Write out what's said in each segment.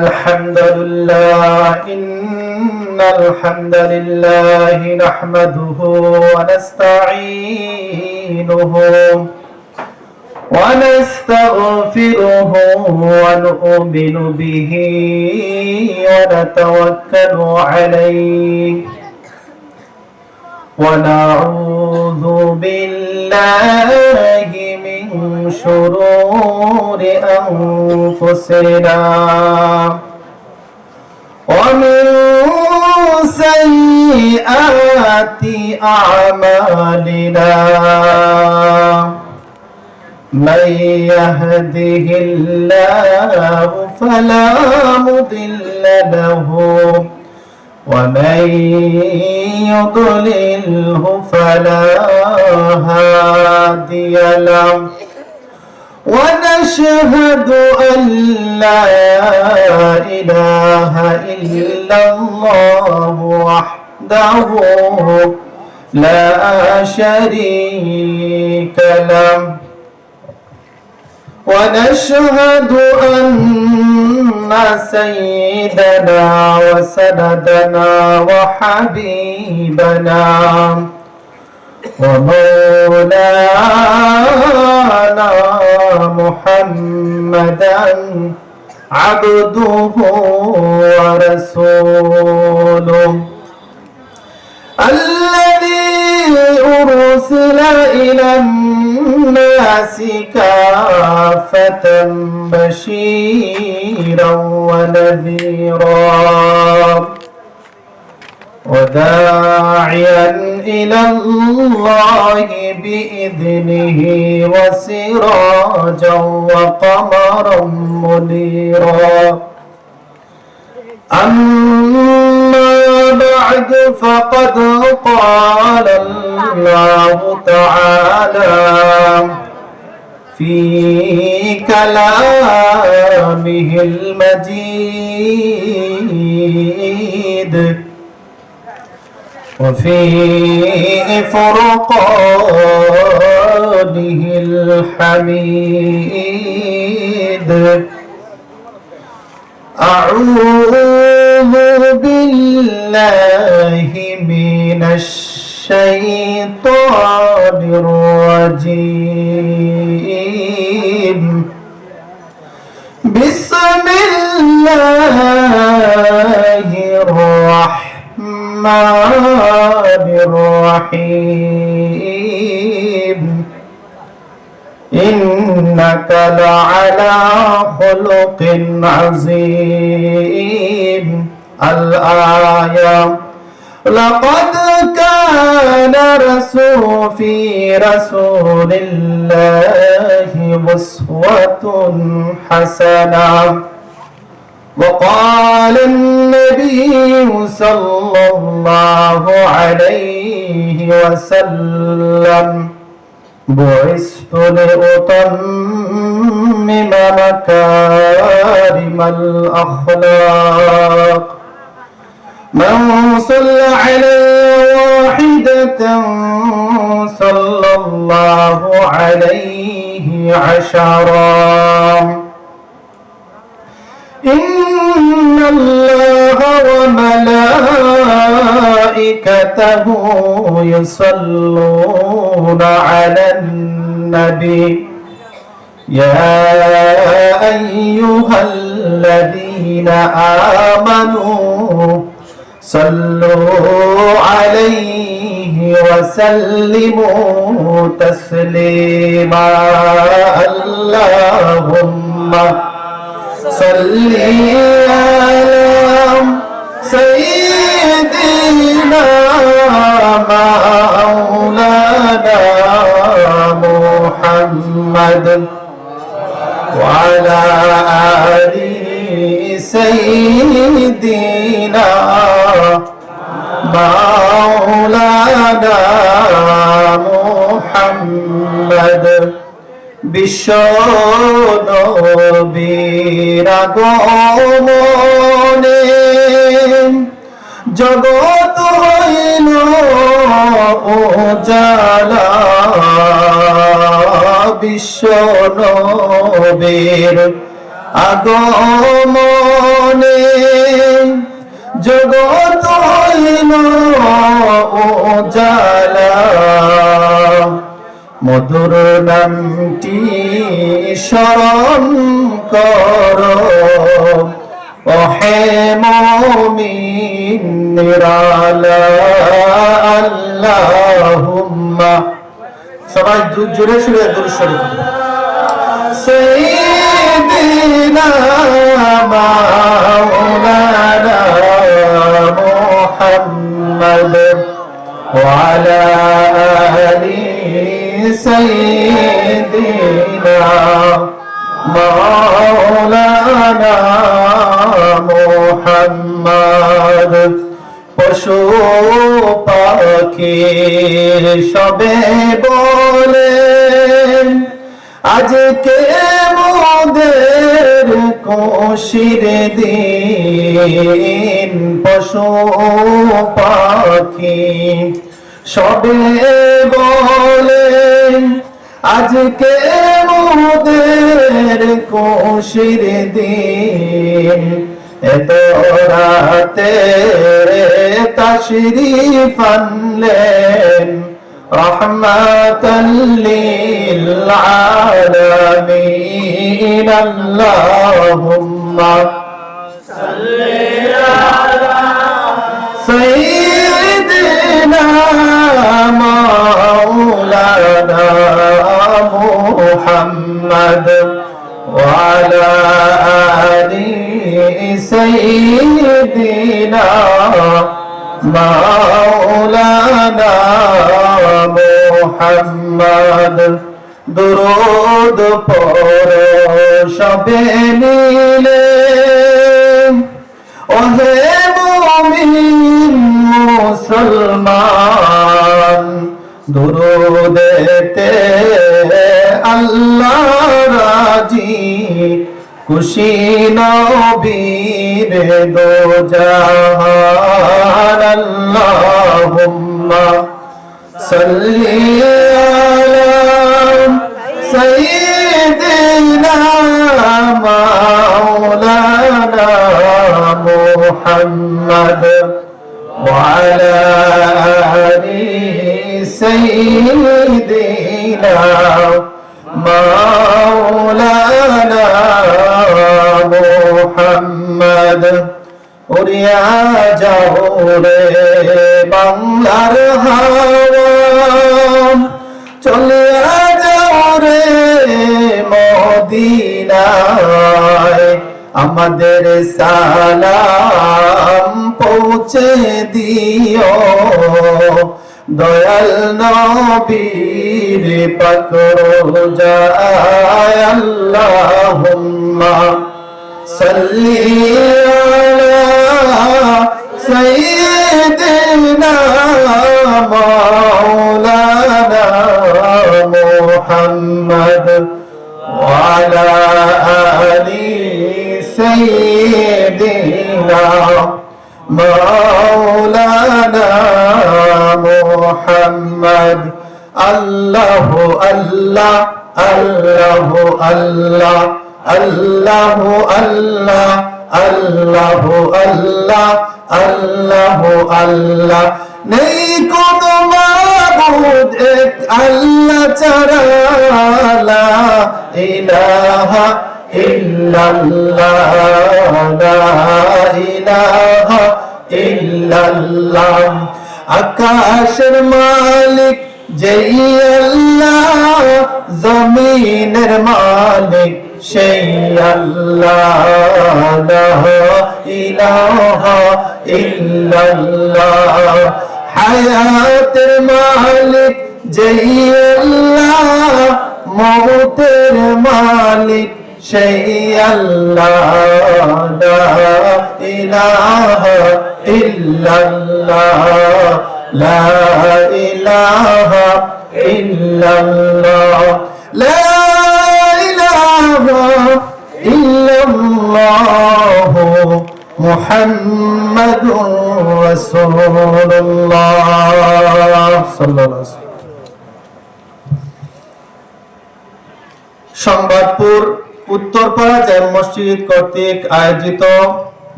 الحمد لله إن الحمد لله نحمده ونستعينه ونستغفره ونؤمن به ونتوكل عليه ونعوذ بالله من شرور أنفسنا ومن سيئات أعمالنا من يهده الله فلا مضل له ومن يضلله فلا هادي له ونشهد أن لا إله إلا الله وحده لا شريك له ونشهد أن سيدنا وسندنا وحبيبنا ومولانا محمدا عبده ورسوله الذي أرسل إلى الناس كافة بشيرا ونذيرا وداعيا إلى الله بإذنه وسراجا وقمرا منيرا أما بعد فقد قال الله تعالى في كلامه المجيد وفي فرقانه الحميد أعوذ بالله من الشيطان الرجيم بسم الله الرحمن الرحيم إنك لعلى خلق عظيم الآية لقد كان في رسول الله أسوة حسنة وقال النبي صلى الله عليه وسلم بعثت لأتمم مكارم الأخلاق من صلى علي واحدة صلى الله عليه عشرا إن الله وملائكته يصلون على النبي يا أيها الذين آمنوا صلوا عليه وسلموا تسليما اللهم صل على سيدنا مولانا محمد وعلى آل سيدنا مولانا محمد বিশ্ব নবীর আগমনে জগৎ হইল উজালা বিশ্ব নবীর আগমনে জগৎ হইল উজালা মধুর নামটি স্মরণ করো ওহে মুমিন নিরালা আল্লাহুম্মা সবাই জোরে সুরে দুরূদ শরীফ সাইয়্যিদিনা মাওলানা মুহাম্মদ ওয়া আলা আলি সাইয়্যিদিনা মাওলানা মুহাম্মদ পশু পাখি সবে বলে আজকে মোদের খুশির দিন পশু পাখি সবে বলে আজকে মোদের খুশির দিন এত রাতে তাশরীফ আনলেন রহমাতাল লিল আলামিন আল্লাহুম্মা সাল্লি আলা সাইয়্যিদিনা মাওলানা মুহাম্মদ ওয়া আলা আলি সাইয়্যিদিনা মাওলানা মুহাম্মদ দুরূদ পড়ো সবে মিলে ওহে মুমিন মুসলমান দুরূদেতে আল্লাহ রাজি খুশি নবীর দো জাহান আল্লাহুম্মা সাল্লি আলা সাইয়্যিদিনা মাওলানা মুহাম্মদ ওয়া আলা আলি সাইয়্যিদিনা মাওলানা মুহাম্মদ উড়িয়া যাও রে বাংলার হাওয়া চলিয়া যাও রে মদিনায় আমাদের সালাম পৌঁছে দিও দয়াল নবীর পাক রোজায় আল্লাহুম্মা সাল্লি আলা সাইয়্যিদিনা মাওলানা মুহাম্মদ ওয়া আলা আলি সাইয়্যিদিনা মাওলানা মুহাম্মদ আল্লাহ আল্লাহ আল্লাহ আল্লাহ আল্লাহ আল্লাহ আল্লাহ আল্লাহ আল্লাহ আল্লাহ নেই কোন মাবুদ এক আল্লাহ ছাড়া লা ইলাহা ইল্লাল্লাহ লা ইলাহা ইল্লাল্লাহ আকাশের মালিক যেই আল্লাহ জমিনের মালিক সেই আল্লাহ লা ইলাহা ইল্লাল্লাহ হায়াতের মালিক যেই আল্লাহ মওতের মালিক সেই আল্লাহ লা ইলাহা ইল্লাল্লাহ লা ইলাহা ইল্লাল্লাহ লা ইলাহা ইল্লাল্লাহ মুহাম্মাদুর রাসূলুল্লাহ সাল্লাল্লাহু আলাইহি ওয়াসাল্লাম। সংবাদপুর উত্তরপাড়া জামে মসজিদ কর্তৃক আয়োজিত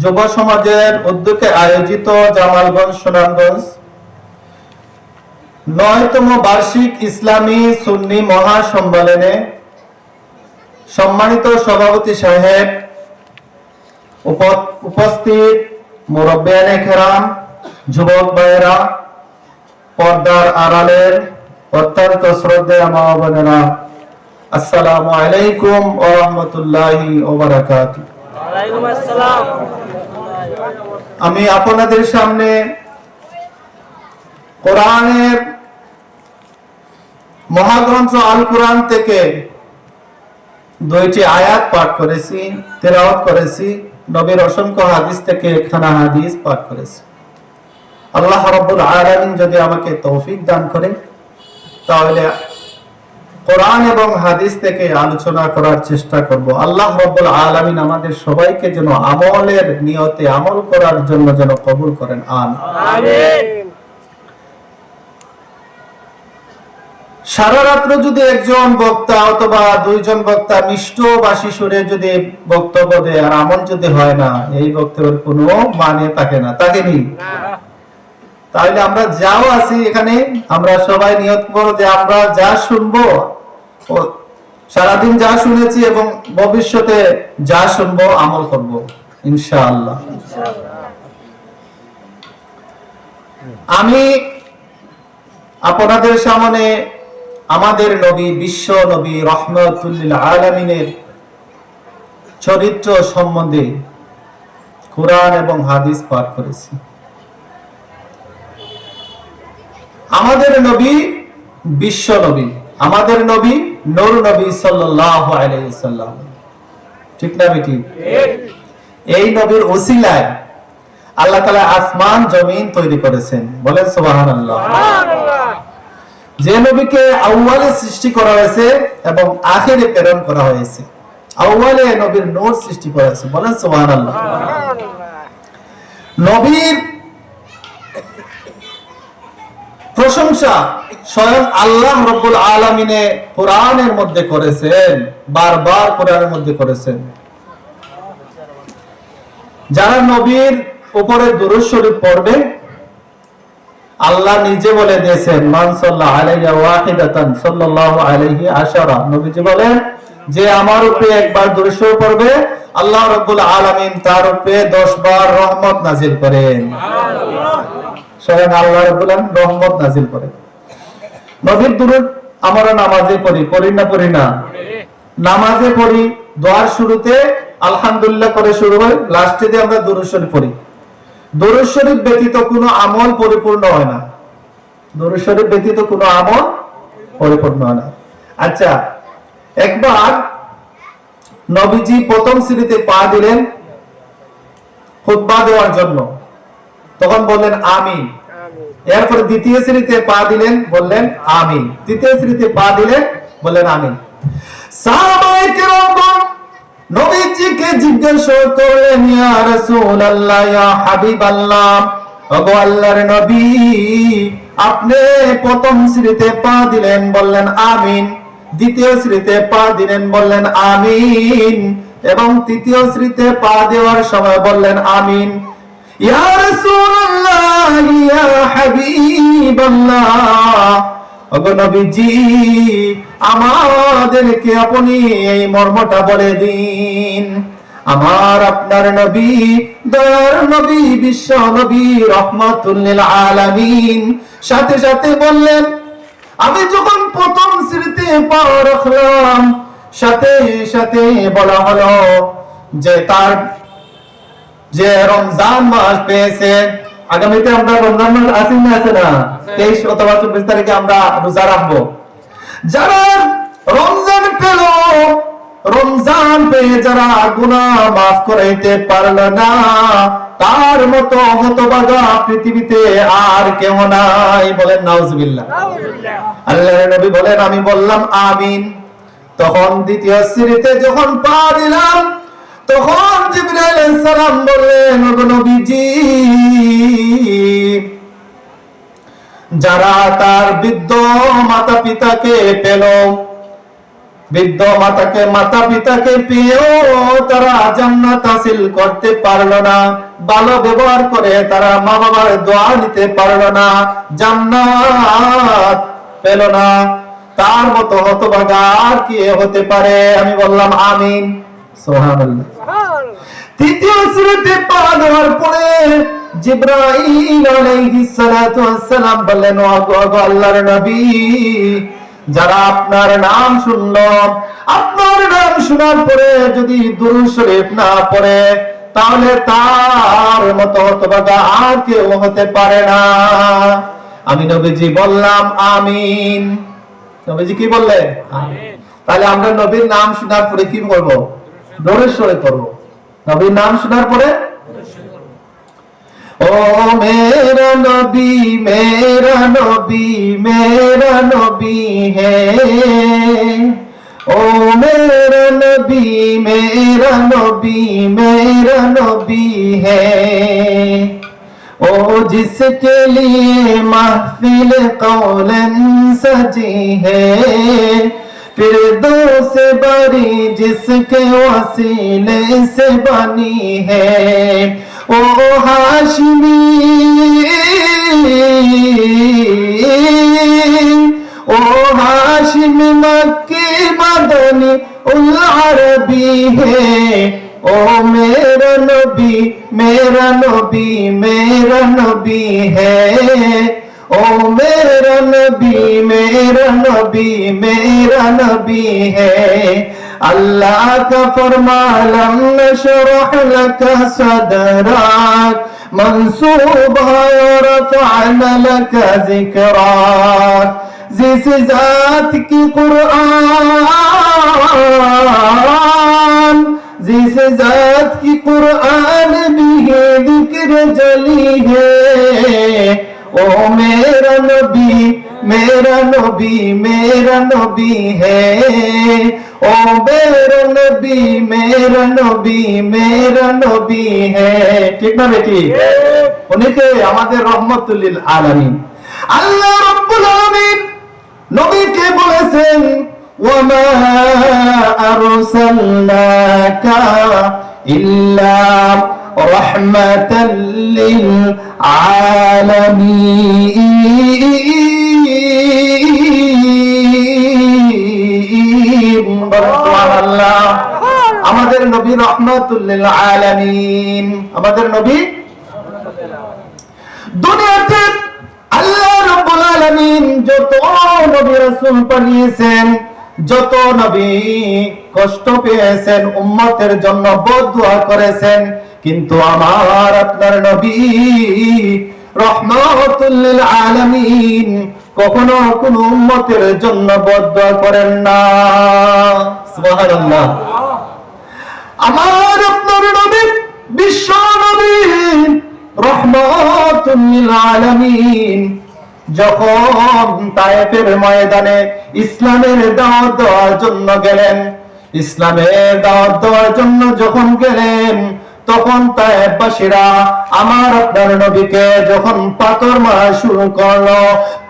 যুব সমাজের উদ্যোগে আয়োজিত জামালগঞ্জ সুনামগঞ্জ 9তম বার্ষিক ইসলামী সুন্নি মহাসম্মেলনে সম্মানিত সভাপতি সাহেব, উপস্থিত মুরব্বিয়ানে কেরাম, যুবক ভাইয়েরা, পর্দার আড়ালের অত্যন্ত শ্রদ্ধেয় মা বোনেরা, আসসালামু আলাইকুম ওয়া রাহমাতুল্লাহি ওয়া বারাকাতুহু। ওয়ালাইকুম আসসালাম। আমি আপনাদের সামনে কোরআনের মহাগ্রন্থ আল কোরআন থেকে 2টি আয়াত পাঠ করেছি, তেলাওয়াত করেছি। নবীর অসংখ্য হাদিস থেকে একখানা হাদিস পাঠ করেছি। আল্লাহ রাব্বুল আলামিন যদি আমাকে তৌফিক দান করে তাহলে কোরআন এবং হাদিস থেকে আলোচনা করার চেষ্টা করব। আল্লাহ রাব্বুল আলামিন আমাদের সবাইকে যেন আমলের নিয়তে আমল করার জন্য যেন কবুল করেন। আমিন। সারা রাত্র যদি একজন বক্তা অথবা 2জন বক্তা মিষ্টভাষী সুরে যদি বক্তব্য দেয় আর আমল যদি হয় না, এই বক্তব্যের কোনো মানে থাকে না, থাকেনি। তাহলে আমরা যাও আছি এখানে, আমরা সবাই নিয়ত করব যে আমরা যা শুনবো, সারাদিন যা শুনেছি এবং ভবিষ্যতে যা শুনবো আমল করব ইনশাআল্লাহ। আমি আপনাদের সামনে আমাদের নবী, বিশ্ব নবী রাহমাতুল লিল আলামিনের চরিত্র সম্বন্ধে কোরআন এবং হাদিস পাঠ করেছি। আমাদের নবী বিশ্ব নবী, আমাদের নবী নূর নবী সাল্লাল্লাহু আলাইহি সাল্লাম, ঠিক না বেটি? এই নবীর ওসিলায় আল্লাহ তাআলা আসমান জমিন তৈরি করেছেন, বলেন সুবহানাল্লাহ। যে নবীকে আউয়ালে সৃষ্টি করা হয়েছে এবং আখিরে প্রেরণ করা হয়েছে, আউয়ালে নবীর নূর সৃষ্টি করা হয়েছে, বলেন সুবহানাল্লাহ। নবীর প্রশংসা স্বয়ং আল্লাহ রাব্বুল আলামিনে কোরআনের মধ্যে করেছেন, বারবার কোরআনের মধ্যে করেছেন। যারা নবীর উপরে দুরূদ শরীফ পড়বে, আল্লাহ নিজে বলে দিয়েছেন, মান সাল্লাল্লাহু আলাইহি ওয়াহিদাতান সাল্লাল্লাহু আলাইহি আশারা। নবীজি বলেন যে আমার উপরে একবার দুরূদ শরীফ পড়বে, আল্লাহ রাব্বুল আলামিন তার উপরে 10 বার রহমত নাযিল করেন। সুবহানাল্লাহ। স্বয়ং আল্লাহ রাব্বুল আলামিন রহমত নাযিল করেন। নবীর দুরূদ আমরা নামাজে পড়ি না পড়ি না? নামাজে পড়ি, দোয়ার শুরুতে আলহামদুলিল্লাহ করে শুরু হয়, লাস্টে দিয়ে আমরা দুরূদ শরীফ পড়ি। দুরূদ শরীফ ব্যতীত কোনো আমল পরিপূর্ণ হয় না। দুরূদ শরীফ ব্যতীত কোনো আমল পরিপূর্ণ হয় না। আচ্ছা, একবার নবীজি প্রথম সিঁড়িতে পা দিলেন খুতবা দেওয়ার জন্য, তখন বললেন আমিন। এরপর দ্বিতীয় সিঁড়িতে পা দিলেন, বললেন আমিন। তৃতীয় সিঁড়িতে পা দিলেন, বললেন আমিন। সাহাবায়ে কেরাম নবীজিকে জিজ্ঞেস করলেন, ইয়া রাসূলুল্লাহ, ইয়া হাবিবাল্লাহ, ওগো আল্লাহর নবী, আপনি প্রথম সিঁড়িতে পা দিলেন, বললেন আমিন। দ্বিতীয় সিঁড়িতে পা দিলেন, বললেন আমিন। এবং তৃতীয় সিঁড়িতে পা দেওয়ার সময় বললেন আমিন। ইয়া রাসূলুল্লাহ, ইয়া হাবিবাল্লাহ, ওগো নবীজি, আমাদেরকে আপনি এই মর্মটা বলে দিন। আমার আপনার নবী, দয়ার নবী, বিশ্ব নবী রাহমাতুল লিল আলামিন সাথে সাথে বললেন, আমি যখন প্রথম সিঁড়িতে পা রাখলাম, সাথে সাথে বলা হলো যে তার যে রমজান মাস পেয়েছে। আগামীতে আমরা রমজান মাস আসি না, আছে না? 23 অথবা 24 তারিখে আমরা রোজা রাখবো। যারা রমজান পেল, রমজান পেয়ে যারা গুনাহ মাফ করাইতে পারল না, তার মতো হতভাগা পৃথিবীতে আর কেউ নাই, বলেন নাউজুবিল্লাহ। আল্লাহর নবী বলেন, আমি বললাম আমিন। তখন দ্বিতীয় সিঁড়িতে যখন পা দিলাম, তখন জিবরাইল আলাইহিস সালাম বললেন, ওগো নবীজি, যারা তার বৃদ্ধ মাতা পিতাকে পেল, বৃদ্ধ মাতা পিতাকে পেয়েও তারা জান্নাত হাসিল করতে পারলো না, ভালো ব্যবহার করে তারা মা বাবার দোয়া নিতে পারলো না, জান্নাত পেল না। তার মতো হতভাগা আর কি হতে পারে? আমি বললাম আমিন, সুবহানাল্লাহ। তৃতীয় শ্রেণীতে পা দেওয়ার পরে জিবরাইল আলাইহিস সালাতু ওয়াস সালাম বললেন, ও আল্লাহর নবী, যারা আপনার নাম শুনলো, আপনার নাম শোনার পরে যদি দুরূদ শরীফ না পড়ে, তাহলে তার মতো হতভাগা আর কেউ হতে পারে না। আমি নবীজি বললাম আমিন। নবীজি কি বললেন? আমিন। তাহলে আমরা নবীর নাম শোনার পরে কি করব? দুরূদ শরীফ পড়ব। নবীর নাম শোনার পরে ओ मेरा नबी मेरा नबी मेरा नबी है, ओ मेरा नबी मेरा नबी मेरा नबी है, ओ जिसके लिए महफिल कौलन सजी है, फिरदौस बरी जिसके वसीले से बनी है, ओ हाशमी ओ हाशमी मक्की मदनी उल अरबी है, ओ मेरा नबी मेरा नबी मेरा नबी है, ओ मेरा नबी मेरा नबी मेरा नबी है। अल्लाह का फरमान नशरह लका सदरक मंसूब है और रफ़अना लका ज़िक्रक, जिस जात की कुरआन जिस जात की कुरआन भी है जिक्र जली है, ओ मेरा नबी मेरा नबी मेरा नबी है, ओ मेरा नबी मेरा नबी मेरा नबी है। ठीक ना बेटी? उन्हीं के আমাদের রহমতুল লিল আলামিন। আল্লাহ রাব্বুল আলামিন নবীকে বলেছেন, ওয়ামা আরসালনাকা ইল্লা রাহমাতাল লিল আলামিন। সুবহানাল্লাহ। আমাদের নবী রাহমাতুল লিল আলামিন, আমাদের নবী দুনিয়াতে আল্লাহ রাব্বুল আলামিন যত নবী রাসূল পাঠিয়েছেন, যত নবী কষ্ট পেয়েছেন, উম্মতের জন্য বদদুয়া করেছেন, কিন্তু আমার আপনার নবী রাহমাতুল লিল আলামিন কখনো কোন উম্মতের জন্য বদদুয়া করেন না। সুবহানাল্লাহ। আমার আপনার নবী বিশ্ব নবী রাহমাতুল লিল আলামিন যখন তায়েফের ময়দানে ইসলামের দাওয়াত দেওয়ার জন্য গেলেন, ইসলামের দাওয়াত দেওয়ার জন্য যখন গেলেন, তখন তায়েফবাসীরা আমার আপনার নবীকে যখন পাথর মারা শুরু করলো,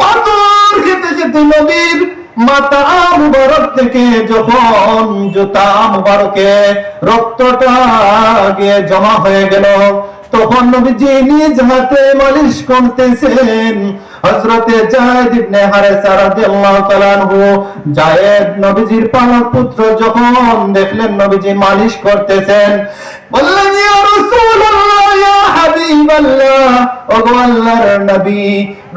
পাথর খেতে খেতে নবীর মাথা মুবারক থেকে যখন জুতা মুবারকে রক্তটা গিয়ে জমা হয়ে গেল, তখন নবীজি নিজ হাতে মালিশ করতেছেন। হযরতে যায়েদ ইবনে হারেসা রাদিয়াল্লাহু তাআলা আনহু, যায়েদ নবীজির পালক পুত্র, যখন দেখলেন নবীজি মালিশ করতেছেন, বললেন, ইয়া রাসূলুল্লাহ, ইয়া হাবিবাল্লাহ, ওগো আল্লাহর নবী,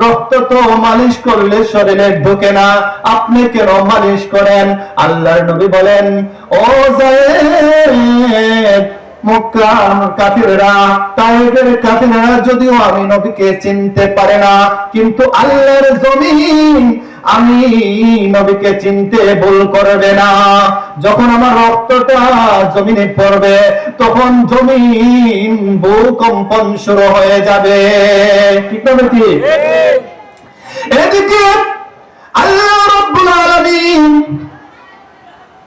রক্ত তো মালিশ করলে শরীরে ঢোকে না, আপনি কেন মালিশ করেন? আল্লাহর নবী বলেন, ও যায়েদ, মক্কার কাফিররা, তায়েফের কাফিররা যদিও আমি নবীকে চিনতে পারে না, কিন্তু আল্লাহর জমিন আমি নবীকে চিনতে ভুল করবে না। যখন আমার রক্তটা জমিনে পড়বে, তখন জমিন ভূকম্পন শুরু হয়ে যাবে। ঠিক না বেটি? এদিকে আল্লাহ রাব্বুল আলামিন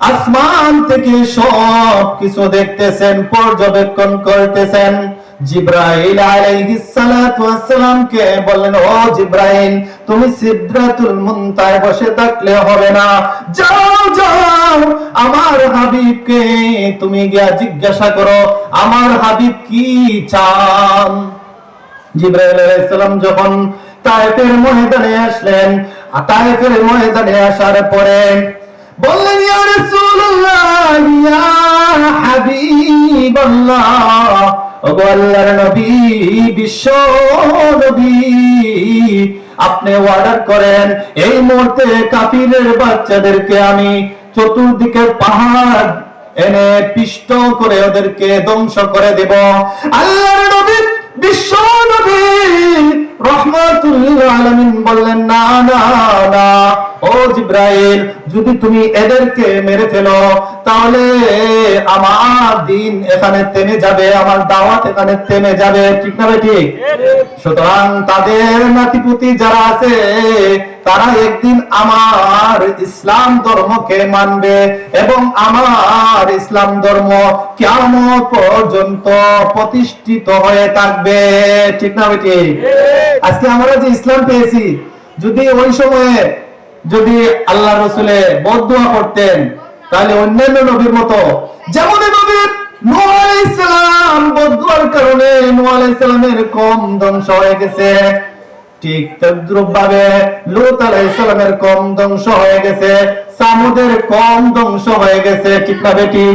আসমান থেকে সব কিছু দেখতেছেন, পর্যবেক্ষণ করতেছেন। জিবরাইল আলাইহিস সালাতু ওয়াস সালামকে বললেন, ও জিবরাইল, তুমি সিদরাতুল মুনতাহায় বসে থাকলে হবে না, যাও যাও আমার হাবিবকে তুমি গিয়া জিজ্ঞাসা করো আমার হাবিব কি চান। জিবরাইল আলাইহিস সালাম যখন তায়েফের ময়দানে আসলেন, তায়েফের ময়দানে আসার পরে বললেন, ইয়া রাসূলুল্লাহ, ইয়া হাবিবাল্লাহ, ওগো আল্লাহর নবী, বিশ্ব নবী, আপনি অর্ডার করেন এই মুহূর্তে কাফিরের বাচ্চাদেরকে আমি চতুর্দিকে পাহাড় এনে পিষ্ট করে ওদেরকে ধ্বংস করে দেব। আল্লাহর নবী বিশ্ব নবী রাহমাতুল আলামিন বললেন, না না না, ও জিবরাইল, যদি তুমি এদেরকে মেরে ফেলো তাহলে আমার দিন এখানে থেমে যাবে, আমার দাওয়াত এখানে থেমে যাবে, ঠিক না ভাই? ঠিক। সুতরাং তাদের নাতিপুতি যারা আছে তারা একদিন আমার ইসলাম ধর্মকে মানবে এবং আমার ইসলাম ধর্ম কিয়ামত পর্যন্ত প্রতিষ্ঠিত হয়ে থাকবে, ঠিক না ভাই? ঠিক। আজকে আমরা যে ইসলাম পেয়েছি, যদি ওই সময়ে যদি আল্লাহ রসুলে বদদুয়া করতেন তাহলে অন্যান্য নবীর মতো, যেমন নবী নূহ আলাইহিস সালাম বদদুয়ার কারণে নূহ আলাইহিস সালামের কওম ধ্বংস হয়ে গেছে, ঠিক তদ্রূপ ভাবে লূত আলাইহিস সালামের কওম ধ্বংস হয়ে গেছে, সামুদের কওম ধ্বংস হয়ে গেছে, ঠিক না বেটি?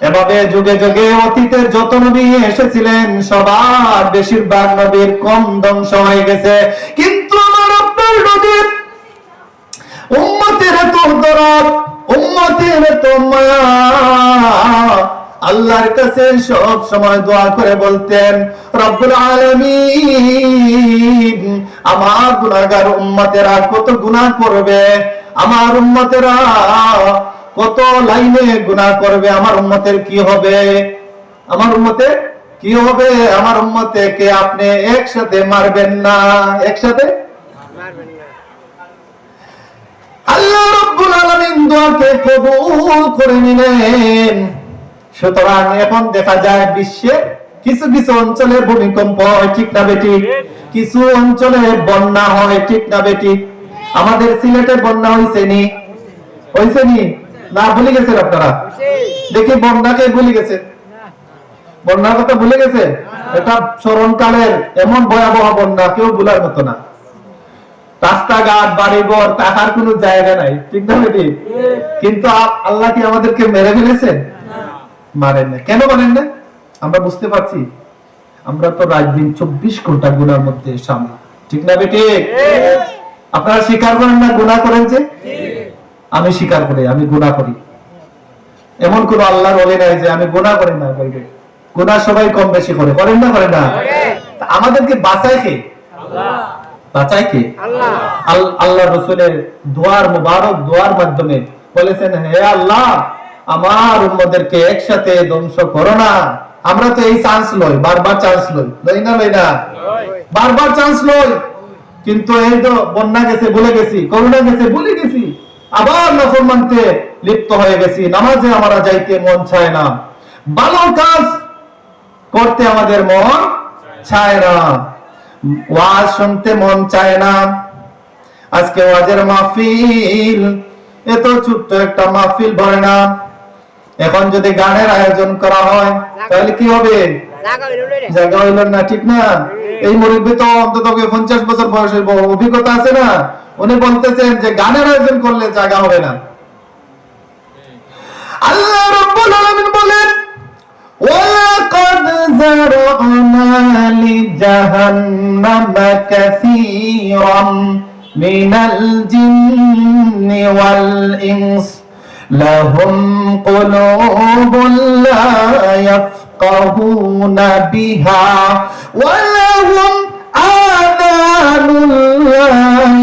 এভাবে যুগে যুগে অতীতের যত নবী এসেছিলেন সবার বেশিরভাগ নবীর কওম ধ্বংস হয়ে গেছে, কিন্তু আমার আপনার নবীর উম্মতের এত দরদ, উম্মতের এত মায়া, আল্লাহর কাছে সব সময় দোয়া করে বলতেন, রব্বুল আলামিন, আমার গুনাহগার উম্মতেরা কত গুনাহ করবে, আমার উম্মতেরা কত লাইনে গুনাহ করবে, আমার উম্মতের কি হবে, আমার উম্মতের কি হবে, আমার উম্মতকে আপনি একসাথে মারবেন না, একসাথে মারবেন না। আল্লাহ রাব্বুল আলামিন দোয়াকে কবুল করে নিলেন। সুতরাং এখন দেখা যায় বিশ্বে কিছু কিছু অঞ্চলে ভূমিকম্প হয়, ঠিক না বেটি? কিছু অঞ্চলে বন্যা হয়, ঠিক না বেটি? আমাদের সিলেটে বন্যা হইছে নি? হইছে নি? না ভুলে গেছেন আপনারা? দেখি বন্যাকে ভুলে গেছে, বন্যার কথা ভুলে গেছে? এটা স্মরণকালের এমন ভয়াবহ বন্যা, কেউ ভুলার মতো না। রাস্তাঘাট বাড়িঘর থাকার কোনো জায়গা নাই, ঠিক না বেটি? কিন্তু আল্লাহ কি আমাদেরকে মেরে ফেলেছেন? মারেন না। কেন মারেন না? আমরা বুঝতে পারছি, আমরা তো রাত দিন 24 ঘন্টা গুনার মধ্যে শামিল, ঠিক না বেটি? আপনারা স্বীকার করেন না গুনাহ করেন? যে আমি স্বীকার করি, আমি গুনাহ করি, এমন কোন আল্লাহর ওলি নাই যে আমি গুনাহ করি না বলবে। গুনাহ সবাই কম বেশি করে, করেন না? করেন না? আমাদেরকে বাঁচায় কে? আল্লাহ। বাঁচায় কে? আল্লাহ। আল্লাহ রাসূলের দোয়ার মুবারক দোয়ার মাধ্যমে বলেছেন, হে আল্লাহ, আমার উম্মতদেরকে একসাথে ধ্বংস করো না। আমরা তো এই চান্স লই, বারবার চান্স লই, লই না? লই না? বারবার চান্স লই, কিন্তু এই তো বন্যা গেছে ভুলে গেছি, করোনা গেছে ভুলে গেছি, আবার নাফরমানতে লিপ্ত হয়ে গেছি, নামাজে আমরা যাইতে মন চায় না, ভালো কাজ করতে আমাদের মন চায় না, ওয়াজ শুনতে মন চায় না। আজকে ওয়াজের মাহফিল, এত ছোট্ট একটা মাহফিল ভরে না। এখন যদি গানের আয়োজন করা হয় তাহলে কি হবে? জায়গা হইল না, ঠিক না? এই মুরব্বী তো অন্তত 50 বছর বয়সের অভিজ্ঞতা আছে না, উনি বলতেছেন যে গানের আয়োজন করলে জায়গা হবে না। আল্লাহ রাব্বুল আলামিন বলেন, ওয়ালাকাদ যারা'না লিজাহান্নামা কাসীরাম মিনাল জিন্নি ওয়াল ইনস লাহুম কুলুবুন লা ইয়াফকাহুনা বিহা ওয়া লাহুম আযানুন লা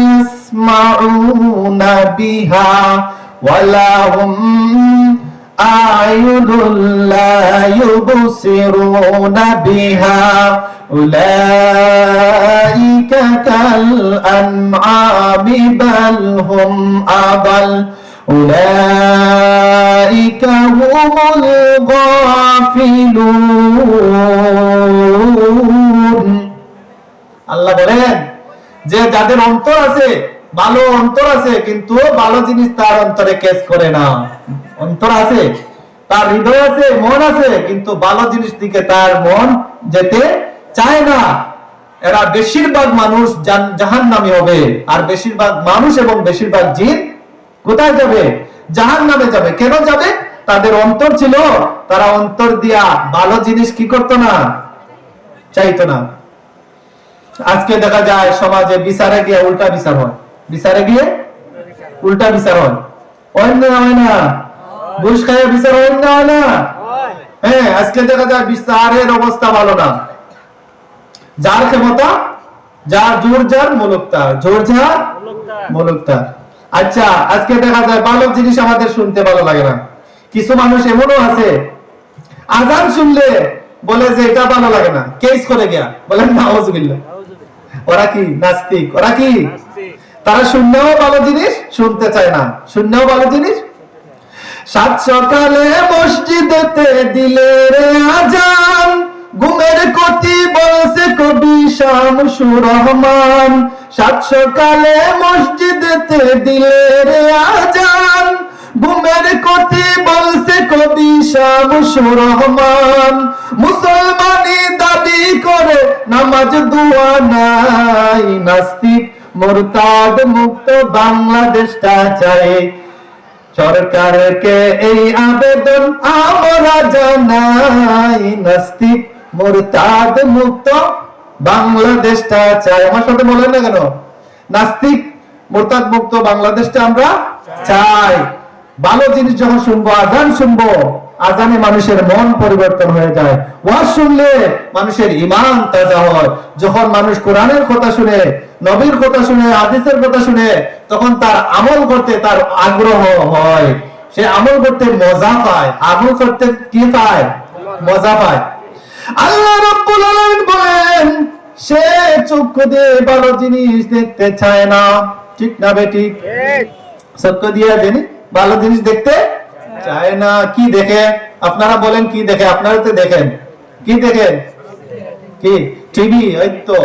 ইয়াসমাউনা বিহা ওয়া লাহুম আ'য়ুনুন লা ইউবসিরুনা বিহা উলাইকা কাল আন'আমি বাল হুম আদাল উলাইকা হুমুল গাফিলুন। আল্লাহ বলেন যে যাদের অন্তর আছে, ভালো অন্তর আছে, কিন্তু ভালো জিনিস তার অন্তরে কেস করে না। অন্তর আছে, তার হৃদয় আছে, মন আছে, কিন্তু ভালো জিনিস দিকে তার মন যেতে চায় না। এরা বেশিরভাগ মানুষ জাহান্নামী হবে। আর বেশিরভাগ মানুষ এবং বেশিরভাগ জিন কোথায় যাবে? জাহান্নামে যাবে। কেন যাবে? তাদের অন্তর ছিল, তারা অন্তর দিয়া ভালো জিনিস কি করতো না, চাইতো না। আজকে দেখা যায় সমাজে বিচারে গিয়ে উল্টা বিচার হয়, বিচারে গিয়ে উল্টা বিচার হয়। অন্য হয় না, ঘুষ খাইয়ে বিচার অন্য হয় না। হ্যাঁ, আজকে দেখা যায় বিচারের অবস্থা ভালো না। যার ক্ষমতা, যার জোর, যার মুলুক তার, জোর যার মুলুক তার। আচ্ছা, আজকে দেখা যায় ভালো জিনিস আমাদের শুনতে ভালো লাগে না। কিছু মানুষ এমনও আছে, আজান শুনলে বলে যে এটা ভালো লাগে না, কেস করে গিয়া বলেন নাউজুবিল্লাহ। ওরা কি নাস্তিক? ওরা কি? তারা শুনলেও ভালো জিনিস শুনতে চায় না, শুনলেও ভালো জিনিস। সাত সকালে মসজিদেতে দিলে রে আজান, ঘুমের কতি বলছে কবি শামসুর রহমান। সাত সকালে মসজিদেতে দিলে রে আজান, ঘুমের কতি বলছে কবি শামসুর রহমান। মুসলমানি দাবি করে নামাজ দোয়া নাই, নাস্তিক মুরতাদ মুক্ত বাংলাদেশটা চাই। সরকারকে এই আবেদন আমরা জানাই, নাস্তিক মুরতাদ মুক্ত বাংলাদেশটা চাই। আমার সাথে বলেন না কেন? নাস্তিক মুরতাদ মুক্ত বাংলাদেশটা আমরা চাই। ভালো জিনিস যখন শুনবো, আজান শুনবো, আজানে মানুষের মন পরিবর্তন হয়ে যায়। ওয়াজ শুনলে মানুষের ঈমান তাজা হয়। যখন মানুষ কোরআনের কথা শুনে, নবীর কথা শুনে, হাদিসের কথা শুনে, তখন তার আমল করতে তার আগ্রহ হয়। সে আমল করতে মজা পায়। আমল করতে কি পায়? মজা পায়। আল্লাহ রাব্বুল আলামিন বলেন, সে চক্ষু দিয়ে ভালো জিনিস দেখতে চায় না। ঠিক না বেঠিক? চক্ষু দিয়ে ভালো জিনিস দেখতে চায় না। কি দেখে? আপনারা বলেন কি দেখে? আপনারা তো দেখেন। কি দেখেন? কি? টিভি। ওই তো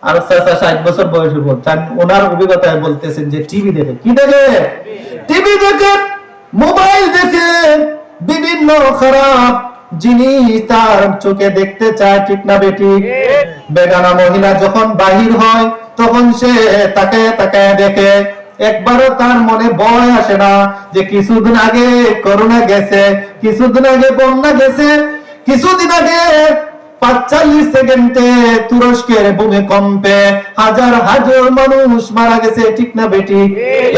আর 60 বছর বয়সের পর ওনার অভিজ্ঞতায় বলতেছেন যে টিভি দেখে। কি দেখে? টিভি দেখে, মোবাইল দেখে, বিভিন্ন খারাপ জিনিস তার চোখে দেখতে চায়। ঠিক না বেঠিক? বেগানা মহিলা যখন বাহির হয় তখন সে তাকে তাকায় দেখে। একবারও তার মনে ভয় আসে না যে কিছুদিন আগে করোনা গেছে, কিছুদিন আগে বন্যা গেছে, কিছুদিন আগে 45 সেকেন্ডে তুরস্কের ভূমিকম্পে হাজার হাজার মানুষ মারা গেছে। ঠিক না বেঠিক?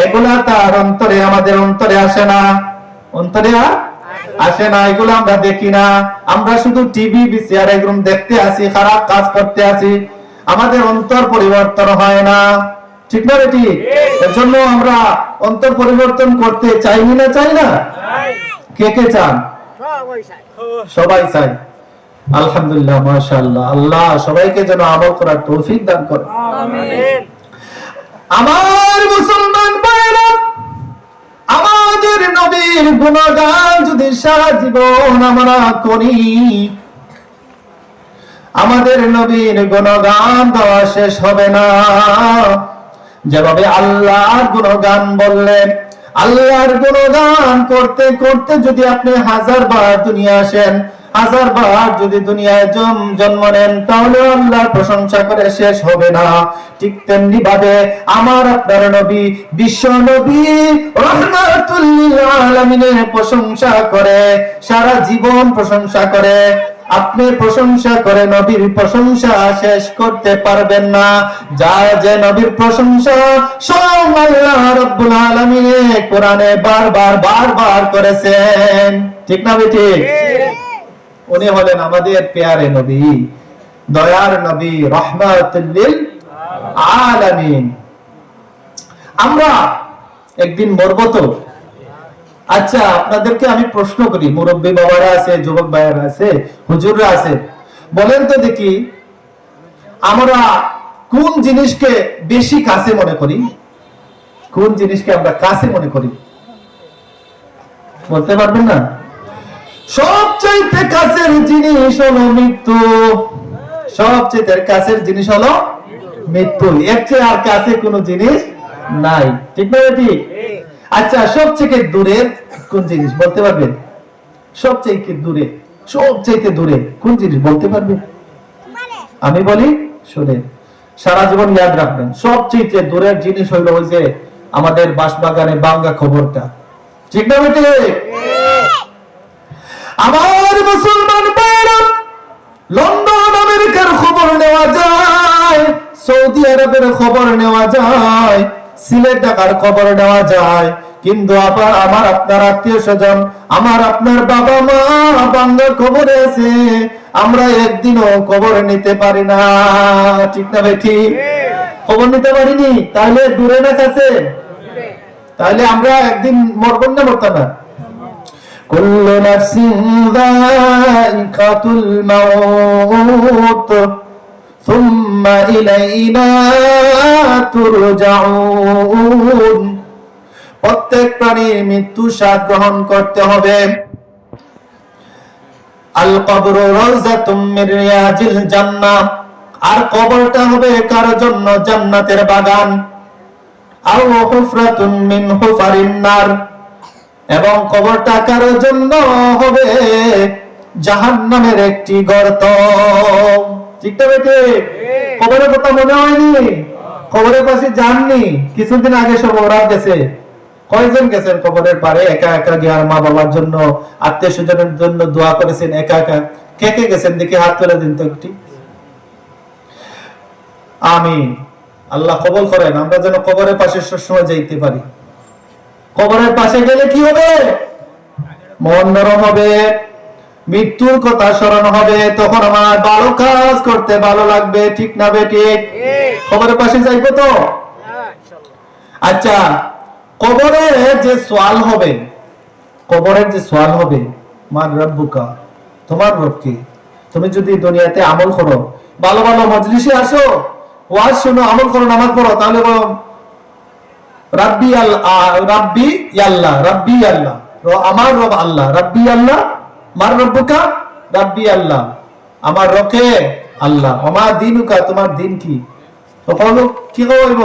এগুলা তার অন্তরে, আমাদের অন্তরে আসে না। অন্তরে আসে না। এগুলো আমরা দেখি না। আমরা শুধু টিভি, ভিসিআর এগুলো দেখতে আসি, খারাপ কাজ করতে আসি। আমাদের অন্তর পরিবর্তন হয় না। ঠিক না বেটি? এর জন্য আমরা অন্তর পরিবর্তন করতে চাই না, চাই না? কে কে চান? সবাই চাই। আলহামদুলিল্লাহ, মাশাআল্লাহ। আল্লাহ সবাইকে যেন আমল করার তৌফিক দান করে। আমিন। আমার মুসলমান ভাইরা, আমাদের নবীর গুণগান যদি সারা জীবন আমরা করি, আমাদের নবীর গুণগান দেওয়া শেষ হবে না। যেভাবে আল্লাহর গুণগান বললেন, আল্লাহর গুণগান করতে করতে যদি আপনি 1000 বার দুনিয়া আসেন, 1000 বার যদি দুনিয়ায় জন্ম নেন, তাহলে আল্লাহর প্রশংসা করে শেষ হবে না। ঠিক তেমনি ভাবে আমার আপনার নবী, বিশ্ব নবী রাহমাতুল লিল আলামিনের প্রশংসা করে, সারা জীবন প্রশংসা করে। আপনি প্রশংসা করে নবীর প্রশংসা শেষ করতে পারবেন না। যা যে নবীর প্রশংসা স্বয়ং আল্লাহ রাব্বুল আলামিন কোরআনে বারবার করেছেন। ঠিক না বেঠিক? উনি হলেন আমাদের পেয়ারে নবী, দয়ার নবী, রাহমাতুল লিল আলামিন। আমরা একদিন মরব তো। আচ্ছা, আপনাদেরকে আমি প্রশ্ন করি, মুরব্বী বাবারা আছে, যুবক ভাইয়েরা আছে, হুজুররা আছে, বলেন তো দেখি, আমরা কোন জিনিসকে বেশি কাছে মনে করি? কোন জিনিসকে আমরা কাছে মনে করি? বলতে পারবেন না? সবচেয়ে কাছের জিনিস হলো মৃত্যু। সবচেয়ে কাছের জিনিস হলো মৃত্যু। এর চেয়ে আর কাছে কোনো জিনিস নাই, ঠিক না ঠিক? আচ্ছা, সবচেয়ে দূরের কোন জিনিস বলতে পারবেন? সবচেয়ে দূরে কোন জিনিস বলতে পারবেন? আমি বলি, শুনেন, সারা জীবন ইয়াদ রাখবেন। সবচেয়ে দূরের জিনিস হইলো ওই যে আমাদের বাঁশবাগানে বাংলা খবরটা, ঠিক না বেটে? আমার মুসলমান ভাইরা, লন্ডন আমেরিকার খবর নেওয়া যায়, সৌদি আরবের খবর নেওয়া যায়, সিলেট ঢাকার খবর নেওয়া যায়, কিন্তু আবার আমার আপনার আত্মীয় স্বজন, আমার আপনার বাবা মা বাংলা খবরে আছে, আমরা একদিনও খবর নিতে পারি না, ঠিক না ভাই? ঠিক, খবর নিতে পারিনি। তাহলে দূরে না কাছে? তাহলে আমরা একদিন মরবন না মরতাম না? কুল্লু নাফসিন যায়িকাতুল মাউত সুম্মা ইলাইনা তুরজাউন। প্রত্যেক প্রাণীর মৃত্যু স্বাদ গ্রহণ করতে হবে। আল কবরু রাওযাতুম মির রিয়াজিল জান্নাহ, আর কবরটা হবে কার জন্য? জান্নাতের বাগান। আও হুফরাতুন মিন হুফারিন নার, এবং কবরটা কার জন্য হবে? জাহান্নামের একটি গর্ত, ঠিক না বেটে? কবরের কথা মনে হয়নি? কবরের পাশে যাননি? কিছুদিন আগে সব ওরা গেছে। কয়জন গেছেন কবরের পারে? একা একা গিয়ে মা বাবার জন্য, আত্মীয় স্বজনের জন্য দোয়া করেছেন একা একা? কে কে গেছেন দেখি হাত তুলে দিন তো একটি। আমিন, আল্লাহ কবুল করেন। আমরা যেন কবরের পাশে সবসময় যাইতে পারি। কবরের পাশে গেলে কি হবে? মন নরম হবে, মৃত্যুর কথা স্মরণ হবে, তখন আমার ভালো কাজ করতে ভালো লাগবে, ঠিক না বেটি? কবরের পাশে যাইবো তো? আচ্ছা, কবরের যে সওয়াল হবে, কবরের যে সওয়াল হবে, মান রব্বুকা, তোমার রব কি? তুমি যদি দুনিয়াতে আমল করো, ভালো ভালো মজলিসে আসো, ওয়াজ শুনো, আমল করো, নামাজ পড়ো, তাহলে বলো রাব্বি আল্লাহ, আমার রব আল্লাহ, রাব্বি আল্লাহ, মার রব্বুকা, রাব্বি আল্লাহ, আমার রকে আল্লাহ, ওমা দিনুকা, তোমার দিন কি? তখন কি কইব?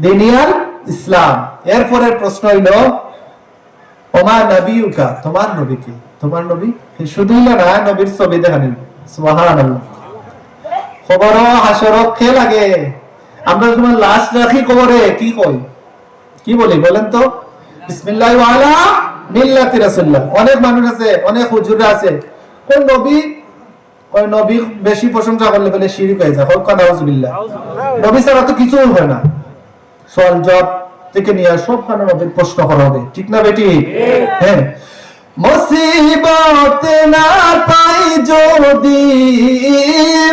দিনিয়াল ইসলাম। এরপরে প্রশ্ন হইল ওমা নবিউকা, তোমার নবী কি? তোমার নবী শুধুই না, নবীর ছবি দেখানি। সুবহানাল্লাহ। খবর হাসর কে লাগে? আমরা যখন লাশ রাখি কবরে কি কই, কি বলি বলেন তো? বিসমিল্লাহি ওয়া আলা মিল্লাতি রাসূলুল্লাহ। অনেক মানুষ আছে, অনেক হুজুররা আছে, কোন নবী, ওই নবী বেশি প্রশংসা করলে বলে শিরক হয়ে যায়, হক নাউজুবিল্লাহ। নবী ছাড়া তো কিছু হয় না। সওয়াল জবাব থেকে নিয়ে সব খানে নবীর প্রশ্ন করা হবে, ঠিক না বেটি? হ্যাঁ। মুসিবত না পাই যদি,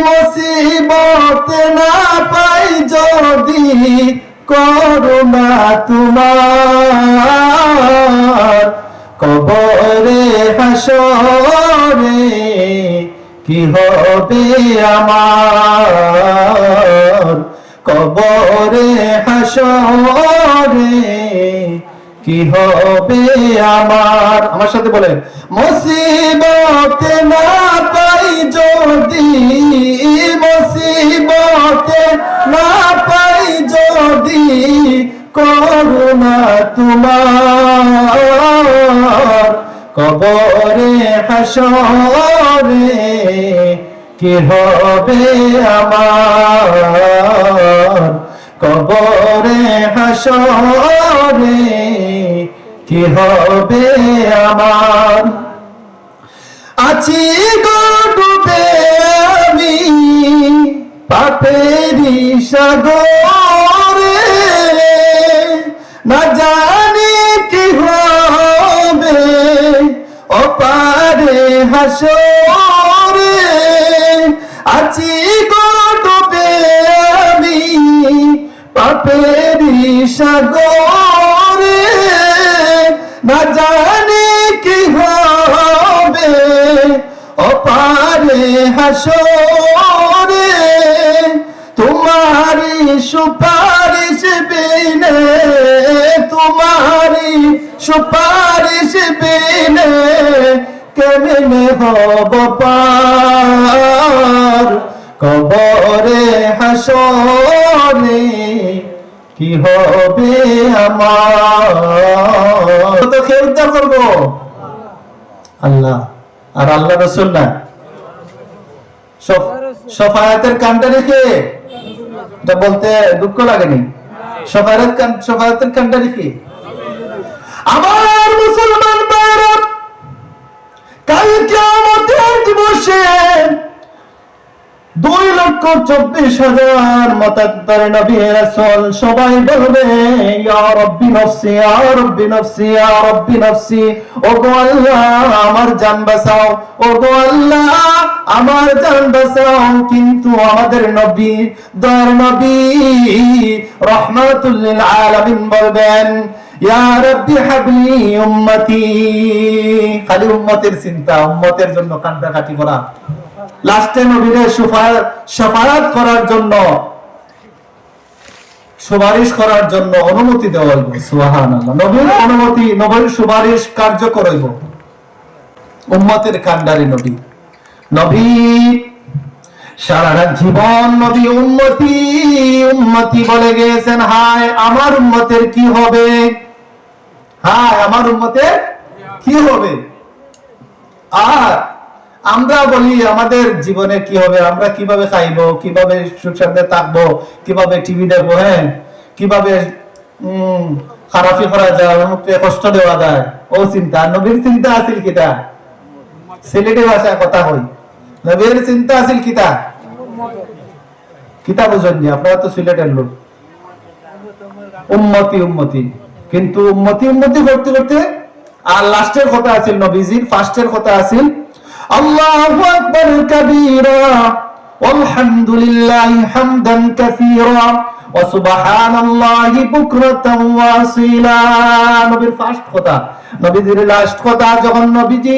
মুসিবত না পাই যদি, করুণা তোমার, কবরে হাসরে কি হবে আমার, কবরে হাসরে কি হবে আমার। আমার সাথে বলেন, মুসিবত না পাই যদি, মুসিবত না পাই যদি, করুণা তোমার, কবরে হাসরে কি হবে আমার, কবরে হাসরে কি হবে আমার। আছি গো ডুবে আমি পাপেরি সাগরে, না জানি কি হবে ওপারে হাসরে। আছি গো ডুবে আমি পাপেরি সাগরে, না জানি কি হবে ওপারে হাসরে। তোমারি সুপারিশ বিনে, তোমারি সুপারিশ বিনে কেমনে হব পার, কবরে হাসরে কি হবে আমার। তো কে উদ্ধার করবো? আল্লাহ। আর আল্লাহ রাসূল না। শাফায়াতের কান্ডারি কে? এটা বলতে দুঃখ লাগেনি? শাফায়াতের কান্ডারি কে? আমার মুসলমান ভাইরা, কাল কিয়ামতের দিবসে 2,24,000 মতান্তরে নবী রাসূল সবাই বলবে, ইয়া রাব্বি নফসি, ইয়া রাব্বি নফসি, ইয়া রাব্বি নফসি, ওগো আল্লাহ আমার জান বাঁচাও, ওগো আল্লাহ আমার জান বাঁচাও। কিন্তু আমাদের নবী, দয়ার নবী রাহমাতুল লিল আলামিন বলবেন, ইয়া রাব্বি হাবলি উম্মতি। খালি উম্মতের চিন্তা, উম্মতের জন্য কান্নাকাটি করা। লাস্টে নবীর শাফায়াত করার জন্য, সুপারিশ করার জন্য অনুমতি দেওয়া হইব। সুবহানাল্লাহ। নবীর অনুমতি, নবীর সুপারিশ কার্যকর হইব। উম্মতের কান্ডারি নবী। নবী সারা জীবন নবী উম্মতি উম্মতি বলে গিয়েছেন। হায় আমার উম্মতের কি হবে, হায় আমার উম্মতের কি হবে। আর আমরা বলি আমাদের জীবনে কি হবে, আমরা কিভাবে খাইবো, কিভাবে সুখে থাকবো, কিভাবে টিভি দেখবো, হ্যাঁ কিভাবে খারাপি করা যায়, অমুককে কষ্ট দেওয়া যায়, ও চিন্তা। নবীর চিন্তা আছিল কিতা? সিলেটি ভাষায় কথা হই, নবীর চিন্তা আছিল কিতা? কিতা বুঝেননি আপনারা তো সিলেটের লোক। উম্মতি উম্মতি, কিন্তু উম্মতি উম্মতি করতে করতে আর লাস্টের কথা আছিল নবীজির, ফার্স্টের কথা আছিল আল্লাহু আকবার কাবীরা ওয়ালহামদুলিল্লাহি হামদান কাসীরা ওয়া সুবহানাল্লাহি বুকরাতান ওয়া আসীলা। নবীর ফার্স্ট কথা। নবীজির লাস্ট কথা যখন নবীজি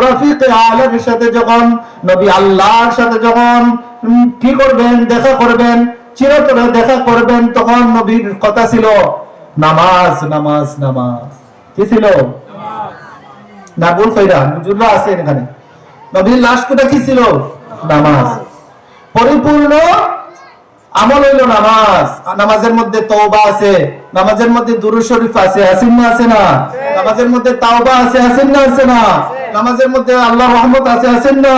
রফিকে আলার সাথে, যখন নবী আল্লাহর সাথে যখন কি করবেন, দেখা করবেন, চিরতরে দেখা করবেন, তখন নবীর কথা ছিল নামাজ নামাজ নামাজ। কি ছিল? না বল কইরা হুজুররা আছেন এখানে। নবীর লাস্ট কথা কি ছিল? নামাজ। পরিপূর্ণ আমল হইল নামাজ। নামাজের মধ্যে তওবা আছে, নামাজের মধ্যে দুরূদ শরীফ আছে, আছে না আছে না? নামাজের মধ্যে তাওবা আছে, আছে না আছে না? নামাজের মধ্যে আল্লাহর রহমত আছে, আছে না?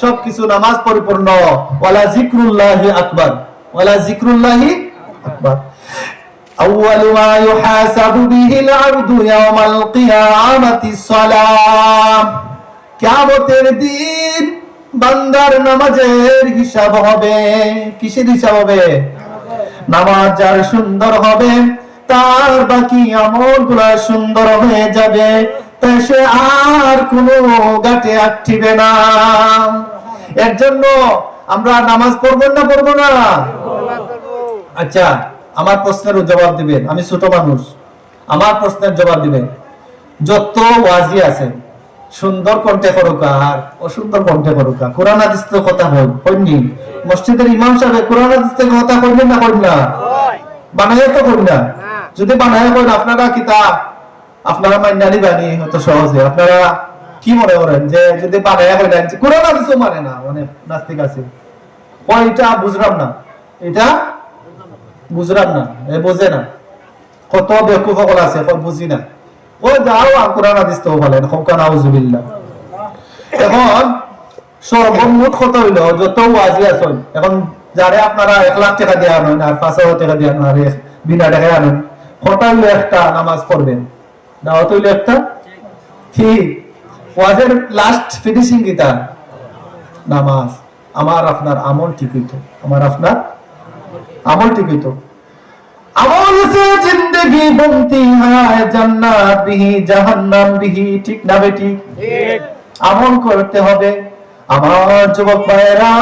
সবকিছু নামাজ পরিপূর্ণ। ওয়ালা যিকরুল্লাহি আকবার, ওয়ালা যিকরুল্লাহি আকবার। আউয়ালু মা ইউহাসাবু বিহিল আবদু ইয়াওমাল কিয়ামাতিস সালাম। কিয়ামতের দিন বান্দার নামাজের হিসাব হবে। কিসের হিসাব হবে? নামাজ যার সুন্দর হবে তার বাকি আমলগুলো সুন্দর হয়ে যাবে, তাই সে আর কোনো গাটে আটটিবে না। এর জন্য আমরা নামাজ পড়বো না পড়বো না? আচ্ছা আমার প্রশ্নের জবাব দিবেন, আমি ছোট মানুষ, আমার প্রশ্নের জবাব দিবেন। যত ওয়াজি আছে সুন্দর কণ্ঠে করুকা আর অসুন্দর কণ্ঠে করুকা, কোরআন হাদিস তো কথা হইনি। মসজিদের ইমাম সাহেব কোরআন হাদিস থেকে কথা কইবেন না কইন না? বানাইয়া তো কইন না। যদি বানাইয়া কইন আপনারা কিতাব আপনারা মাইনালি বানি হয়তো সহজে। আপনারা কি মনে করেন যে যদি বানাইয়া কইন কোরআন হাদিসও মানে না, মানে নাস্তিক আছে, ওইটা বুঝলাম না, এটা বুঝলাম না, এ বোঝে না। কত বেকুফ সকল আছে বুঝি না, ও যাও কোরআন হাদিস তো বলেন হকা নাউজুবিল্লাহ। এখন সর্বমোট কত হইল যত ওয়াজি আছেন, এখন যারে আপনারা 1 লাখ টাকা দিয়ে আনেন আর 5,000 টাকা দিয়ে আনেন আর বিনা টাকায় আনেন, কটা হইল একটা নামাজ পড়বেন, দাওয়াত হইল একটা। কি ওয়াজের লাস্ট ফিনিশিং কিটা? নামাজ। আমার আপনার আমল ঠিক হইতো, আমার আপনার আমল ঠিক হইতো। আমল সে জিंदगी बनती है, জান্নাত বিহি জাহান্নাম বিহি। ঠিক না বেটি? ঠিক। আমল করতে হবে। আমার যুবক ভাইরা,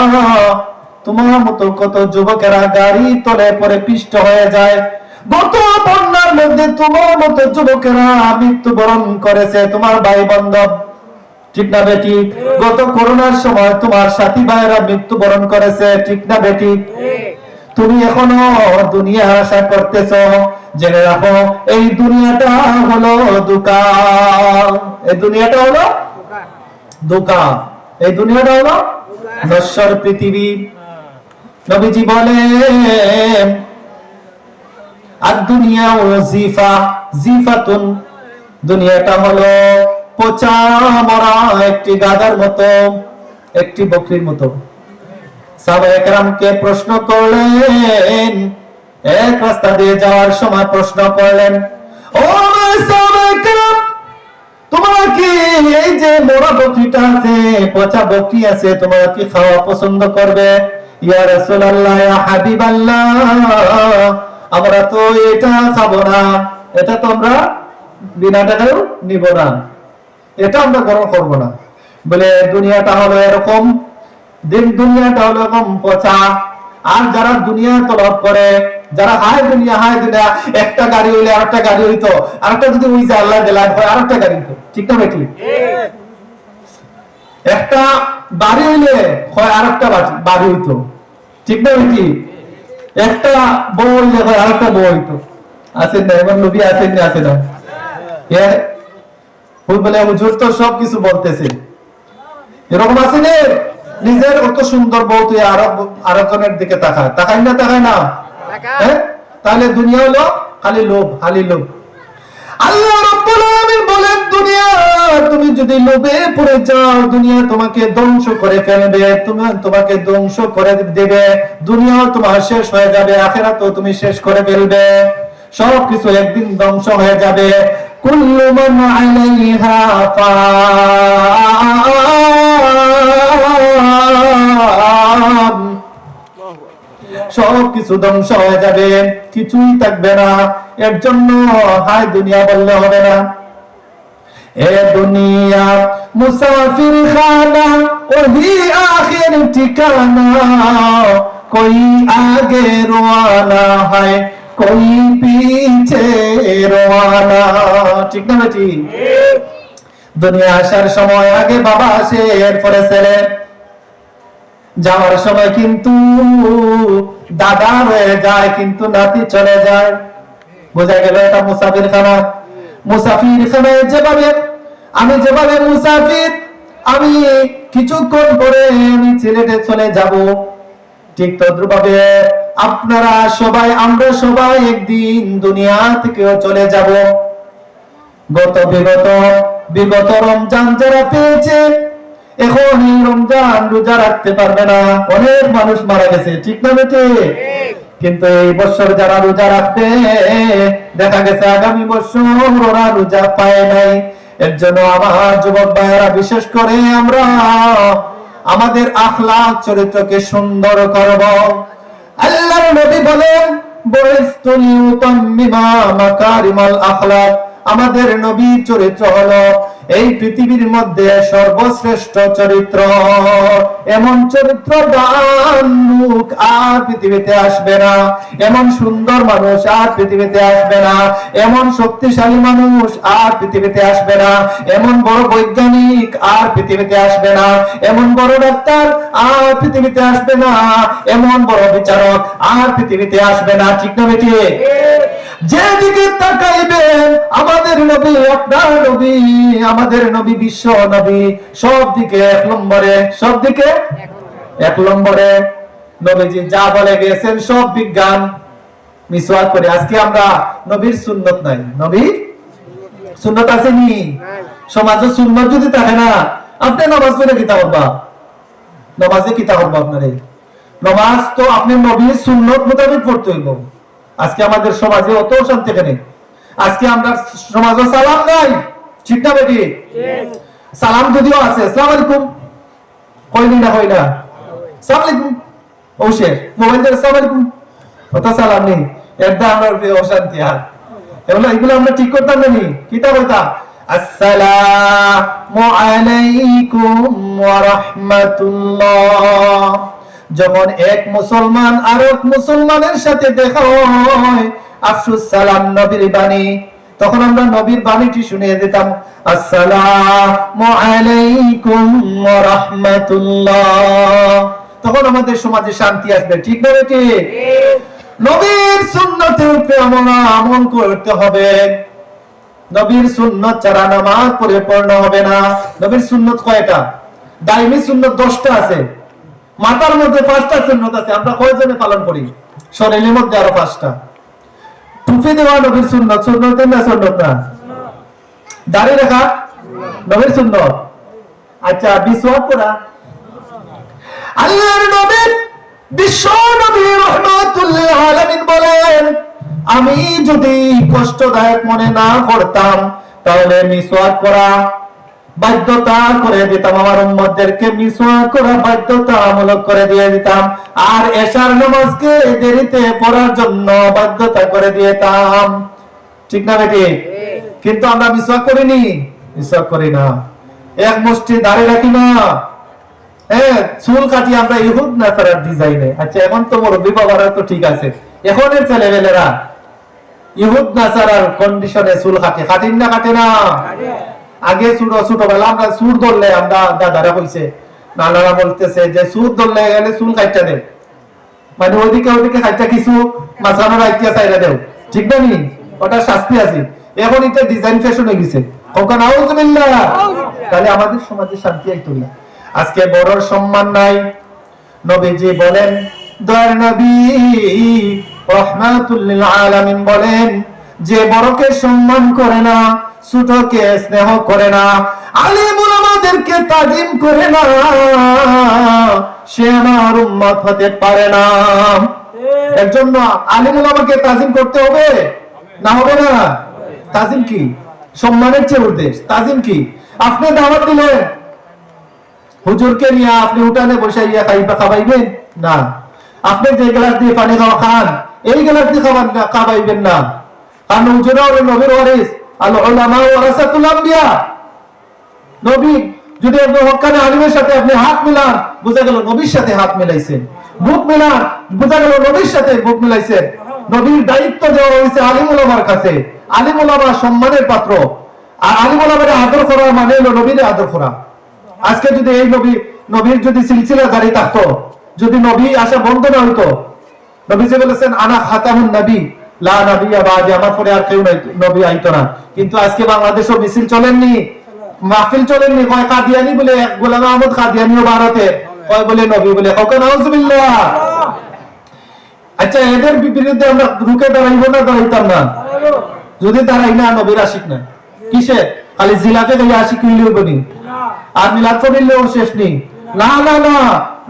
তোমার মতো কত যুবকেরা গাড়ি তলে পড়ে পিষ্ট হয়ে যায়। গত বন্যার মধ্যে তোমার মতো যুবকেরা মৃত্যুবরণ করেছে, তোমার ভাই বান্ধব। ঠিক না বেটি? গত করোনার সময় তোমার সাথী ভাইরা মৃত্যুবরণ করেছে। ঠিক না বেটি? ঠিক। তুমি এখনো দুনিয়া আশা করতেছো জেনে রাখো এই দুনিয়াটা হলো ধোঁকা। এই দুনিয়াটা হলো ধোঁকা। এই দুনিয়াটা হলো নশ্বর পৃথিবী। নবীজি বলেন আদ-দুনিয়া ওয়াজিফা জিফাতুন, দুনিয়াটা হলো পচা মরা একটি গাধার মতো, একটি বকরির মতো। সাহাবায়ে কেরামকে প্রশ্ন করলেন, এক রাস্তা দিয়ে যাওয়ার সময় প্রশ্ন করলেন, ও সাহাবায়ে কেরাম, তোমরা কি এই যে মরা বকরিটা আছে, পচা বকরি আছে, তোমরা কি খাওয়া পছন্দ করবে? ইয়া রাসূলুল্লাহ, ইয়া হাবিবাল্লাহ, আমরা তো এটা খাবো না, এটা তো আমরা বিনা টাকায়ও নিব না, এটা আমরা গ্রহণ করবো না। বলে দুনিয়াটা হলো এরকম, দুনিয়াটা হলো এরকম পচা। আর যারা দুনিয়া তলব করে, যারা হায় দুনিয়া হায় দুনিয়া, একটা গাড়ি হইলে আরেকটা গাড়ি হইতো, আরেকটা যদি ওই যে আল্লাহ দিলা হয় আরেকটা গাড়ি হইতো, ঠিক না বেটি? একটা বাড়ি হইলে হয় আরেকটা বাড়ি হইতো, ঠিক না বেটি? একটা বউ হইলে হয় আরেকটা বউ হইতো। আছেন না এমন নবী? আছেন না? আছে না? বলে হুজুর তো সবকিছু বলতেছে, এরকম আছে না? নিজের অত সুন্দর বউ তুই আরেকজনের দিকে তাকায়, তাকাই না? তাকায় না? তাহলে দুনিয়া হলো খালি লোভ, খালি লোভ। আল্লাহ রাব্বুল আলামিন বলেন, দুনিয়া তুমি যদি লোভে পড়ে যাও, দুনিয়া তোমাকে ধ্বংস করে ফেলবে, তোমাকে ধ্বংস করে দেবে। দুনিয়াও তোমার শেষ হয়ে যাবে, আখিরাতও তুমি শেষ করে ফেলবে। সবকিছু একদিন ধ্বংস হয়ে যাবে। কুল্লু মান আলাইহা ফান, সবকিছু ধ্বংস হয়ে যাবে, কিছুই থাকবে না। এর জন্য হায় দুনিয়া বললে হবে না। এ দুনিয়া মুসাফির খানা ওহি আখির ঠিকানা, কোই আগে রওয়ানা হয় কোই পিছে রওয়ানা, ঠিক না বেটি? দুনিয়া আসার সময় আগে বাবা আসে, এরপরে ছেলে। যাওয়ার সময় কিন্তু দাদা রয়ে যায়, কিন্তু নাতি চলে যায়। বোঝা গেল এটা মুসাফির খানা। মুসাফির খানায় যেভাবে আমি মুসাফির, আমি কিছুক্ষণ পরে আমি সিলেটে চলে যাব, ঠিক তদ্রুপভাবে আপনারা সবাই, আমরা সবাই একদিন দুনিয়া থেকেও চলে যাব। বিগত রমজান যারা পেয়েছে, এখন এই রমজান রোজা রাখতে পারবে না। অনেক মানুষ মারা গেছে, ঠিক না বেটে? কিন্তু এই বছর যারা রোজা রাখবে, দেখা গেছে আগামী বছর ওরা রোজা পায় নাই। এর জন্য আমার যুবক ভাইয়েরা, বিশেষ করে আমরা আমাদের আখলাক চরিত্রকে সুন্দর করব। আল্লাহর নবী বলেন, বুইসতু লিউতাম্মিমা মাকারিমাল আখলাক, আমাদের নবীর চরিত্র হলো এই পৃথিবীর মধ্যে সর্বশ্রেষ্ঠ চরিত্র। এমন চরিত্রবান লোক আর পৃথিবীতে আসবে না, এমন সুন্দর মানুষ আর পৃথিবীতে আসবে না, এমন শক্তিশালী মানুষ আর পৃথিবীতে আসবে না, এমন বড় বৈজ্ঞানিক আর পৃথিবীতে আসবে না, এমন বড় ডাক্তার আর পৃথিবীতে আসবে না, এমন বড় বিচারক আর পৃথিবীতে আসবে না, ঠিক না বেটি? যেদিকে তাকাইবেন আমাদের নবী, আপনার নবী, আমাদের নবী, বিশ্ব নবী, সব দিকে এক নম্বরে, সব দিকে এক নম্বরে। নবীজি যা বলে গেছেন সব বিজ্ঞান মিসওয়াক করে। আজকে আমরা নবীর সুন্নত নাই, নবীর সুন্নত আছে নি? সমাজে সুন্নত যদি থাকে না, আপনি নামাজ পড়ে কিতা করবা? নামাজে কিতা করবা? আপনার নামাজ তো আপনি নবীর সুন্নত মোতাবেক পড়তে হইব। আজকে আমাদের সমাজে অত শান্তি নেই। আজকে আমরা সমাজে সালাম নাই, ঠিক না বেটি? সালাম যদিও আছে, আসসালামু আলাইকুম কইনি না, হয় না আসসালামু আলাইকুম, ও শেখ মোবাইল দিয়ে আসসালামু আলাইকুম, কত সালাম নেই। এটা আমরা অশান্তি। আর এগুলো আমরা ঠিক করতাম না নি? কিতা বলতাম? আসসালামু আলাইকুম ওয়া রাহমাতুল্লাহ। যখন এক মুসলমান আর এক মুসলমানের সাথে দেখা হয়, আফসুস সালাম নবীর বাণী, তখন আমরা নবীর বাণীটি শুনিয়ে দিতাম, আসসালামু আলাইকুম ওয়া রাহমাতুল্লাহ। তখন আমাদের সমাজে শান্তি আসবে, ঠিক না বেটি? নবীর সুন্নতের উপরে আমল করতে হবে। নবীর সুন্নত ছাড়া নামাজ পরিপূর্ণ হবে না। নবীর সুন্নত কয়টা? দাইমি সুন্নত 10টা আছে, মাথার মধ্যে 5টা সুন্নত আছে। আমরা কয়জনে পালন করি? শরীরের মধ্যে আরো 5টা। টুপি দেওয়া নবীর সুন্নত, সুন্নত না সুন্নত না? দাড়ি রাখা নবীর সুন্নত। আচ্ছা, বিসওয়াক করা? আল্লাহর নবী বিশ্ব নবী রাহমাতুল লিল আলামিন বলেন, আমি যদি কষ্টদায়ক মনে না করতাম তাহলে মিসওয়াক করা বাধ্যতা করে দিতাম, আমার উম্মতদেরকে মিসওয়াক করা বাধ্যতামূলক করে দিয়ে দিতাম, আর এশার নামাজকে দেরিতে পড়ার জন্য বাধ্যতা করে দিতাম। ঠিক না বেটি? কিন্তু আমরা মিসওয়াক করিনি, মিসওয়াক করি না, এক মুষ্টি দাড়ি রাখি না, চুল কাটি আমরা ইহুদ নাসারার ডিজাইনে। আচ্ছা, এখন তো মুরব্বি বাবারা তো ঠিক আছে, এখনের ছেলেমেয়েরা ইহুদ নাসারার কন্ডিশনে চুল কাটে, কাটিন না? কাটে না? আগে ছোটবেলা আমরা চুল ধরলে, আমরা দাদারা কইছে, নানারা বলতেছে যে চুল ধরলে গেলে চুল কাটটা দেব, মানে ওইদিকে ওইদিকে কাটটা কিছু মাঝানো রাইতিয়া চাইরা দেব, ঠিক না নি? ওটা শাস্তি আছে। এখন এটা ডিজাইন ফ্যাশন হয়ে গেছে। তাহলে আমাদের সমাজে শান্তি আইতো না। আজকে বড়র সম্মান নাই। নবীজি বলেন, দয়ার নবী রাহমাতুল লিল আলামিন বলেন, যে বড়কে সম্মান করে না, ছোটকে স্নেহ করে না, আলিম উলামাদেরকে তাজিম করে না, সে আমার উম্মত হতে পারে না। এর জন্য আলিম উলামাকে তাজিম করতে হবে না? হবে না? তাজিম কি? সম্মানের চেয়ে উদ্দেশ্য। তাজিম কি? আপনি দাওয়াত দিলেন, হুজুরকে নিয়ে আপনি উঠানে বসাইয়া খাবাইবেন না। আপনি যে গ্লাস দিয়ে পানি খাওয়া খান, এই গ্লাস দিয়ে খাবাইবেন না। কারণ হুজুরা হলেন নবীর ওয়ারিস, আল উলামা ওয়ারাসাতুল আম্বিয়া। নবী যদি আপনি হক্কানি আলিমের সাথে আপনি হাত মিলান, বোঝা গেল নবীর সাথে হাত মিলাইছেন। বুক মিলান, বোঝা গেল নবীর সাথে বুক মিলাইছেন। নবীর দায়িত্ব দেওয়া হয়েছে আলিম উলামার কাছে। আলিম উলামা সম্মানের পাত্র, আর আলিম উলামার আদর করা মানে হলো নবীর আদর করা। আজকে যদি এই নবীর যদি সিলসিলা জারি থাকতো, যদি নবী আসা বন্ধ না হইতো, নবী যে বলেছেন আনা খাতামুন নবী লা নবিয়্যা বাদি, আমার পরে আর কেউ নবী আইতো না। কিন্তু আজকে বাংলাদেশে মিছিল চলেননি, মাহফিল চলেননি, কয় কাদিয়ানি বলে, গোলাম আহমদ কাদিয়ানিও ভারতে, কয় বলে নবী বলে। নাউজুবিল্লাহ। আচ্ছা, এদের বিরুদ্ধে আমরা রুখে দাঁড়াইবো না? দাঁড়াইতাম না। যদি দাঁড়াই না, নবীর আশিক না। কিসে? খালি জিলাপে গেলে আশিক হইলেও বনি, আর মিলাদ পড়লেও শেষ নেই। না না না,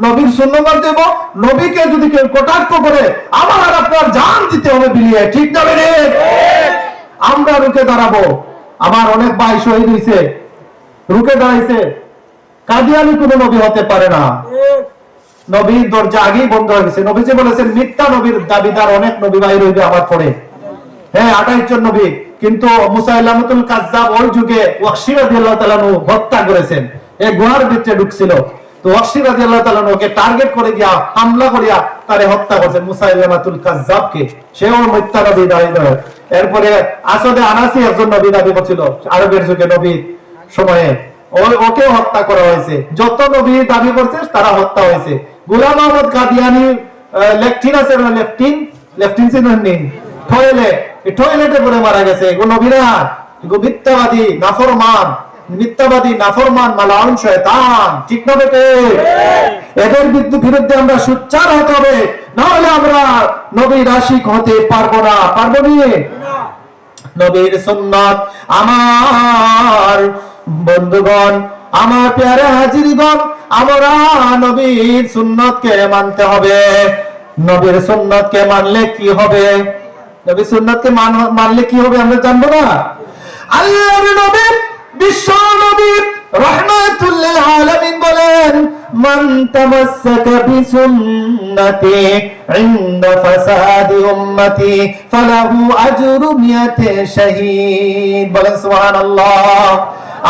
নবীর সুন্নাত দেব। নবীকে যদি কেউ কটাক্ষ করে, আমার আর আপনার জান দিতে হবে বিলিয়ে। ঠিক না রে? আমরা রুখে দাঁড়াবো। আমার অনেক ভাই শহীদ হইছে, রুখে দাঁড়াইছে। কাদিয়ানি কোনো নবী হতে পারে না। নবীর দরজা আগেই বন্ধ হয়ে গেছে। নবী যে বলেছেন, মিথ্যা নবীর দাবিদার অনেক নবী ভাই রইবে আমার পরে। 28 জন নবী, কিন্তু মুসাইলামাতুল কাজ্জাব ওই যুগে ওয়াহশী রাদিয়াল্লাহু তাআলা হত্যা করেছেন। এই গুহার ভিতরে ঢুকছিল, তো ওয়াহশী রাদিয়াল্লাহু তাআলা ওকে টার্গেট করে গিয়া হামলা করিয়া তারে হত্যা করেছেন, মুসাইলামাতুল কাজ্জাবকে। সেও মিথ্যা নবী দাবি করে। এরপরে আসাদে আনাসি একজন নবী দাবি করছিল আরবের যুগে, নবীর সময়ে ওকে হত্যা করা হয়েছে। যত নবী দাবি করছে তারা হত্যা হয়েছে। গোলাম আহমদ কাদিয়ানি লেফটিন আছে না, লেফটিন চিনেননি? টয়লেটে পড়ে মারা গেছে। এগুলো নবীরা, এগুলো মিথ্যাবাদী নাফরমান মালাউন শয়তান। ঠিক না বেটে? এদের বিরুদ্ধে আমরা সোচ্চার হতে হবে, না হলে আমরা নবীর আশিক হতে পারবো না। পারবো নি? নবীর সুন্নাত, আমার বন্ধুগণ, আমার প্যারে হাজিরগণ, আমরা নবীর সুন্নাতকে মানতে হবে। নবীর সুন্নাতকে মানলে কি হবে? নবীর সুন্নাতকে মানলে কি হবে আমরা জানবো না? আল্লাহর নবী, বিশ্ব নবী রাহমাতুল লিল আলামিন বলেন, মান তামাসসাকা বিসুন্নতি ইনদা ফাসাদি উম্মতি ফালাহু আজরু মিয়াতি শাহীদ। বলেন সুবহানাল্লাহ।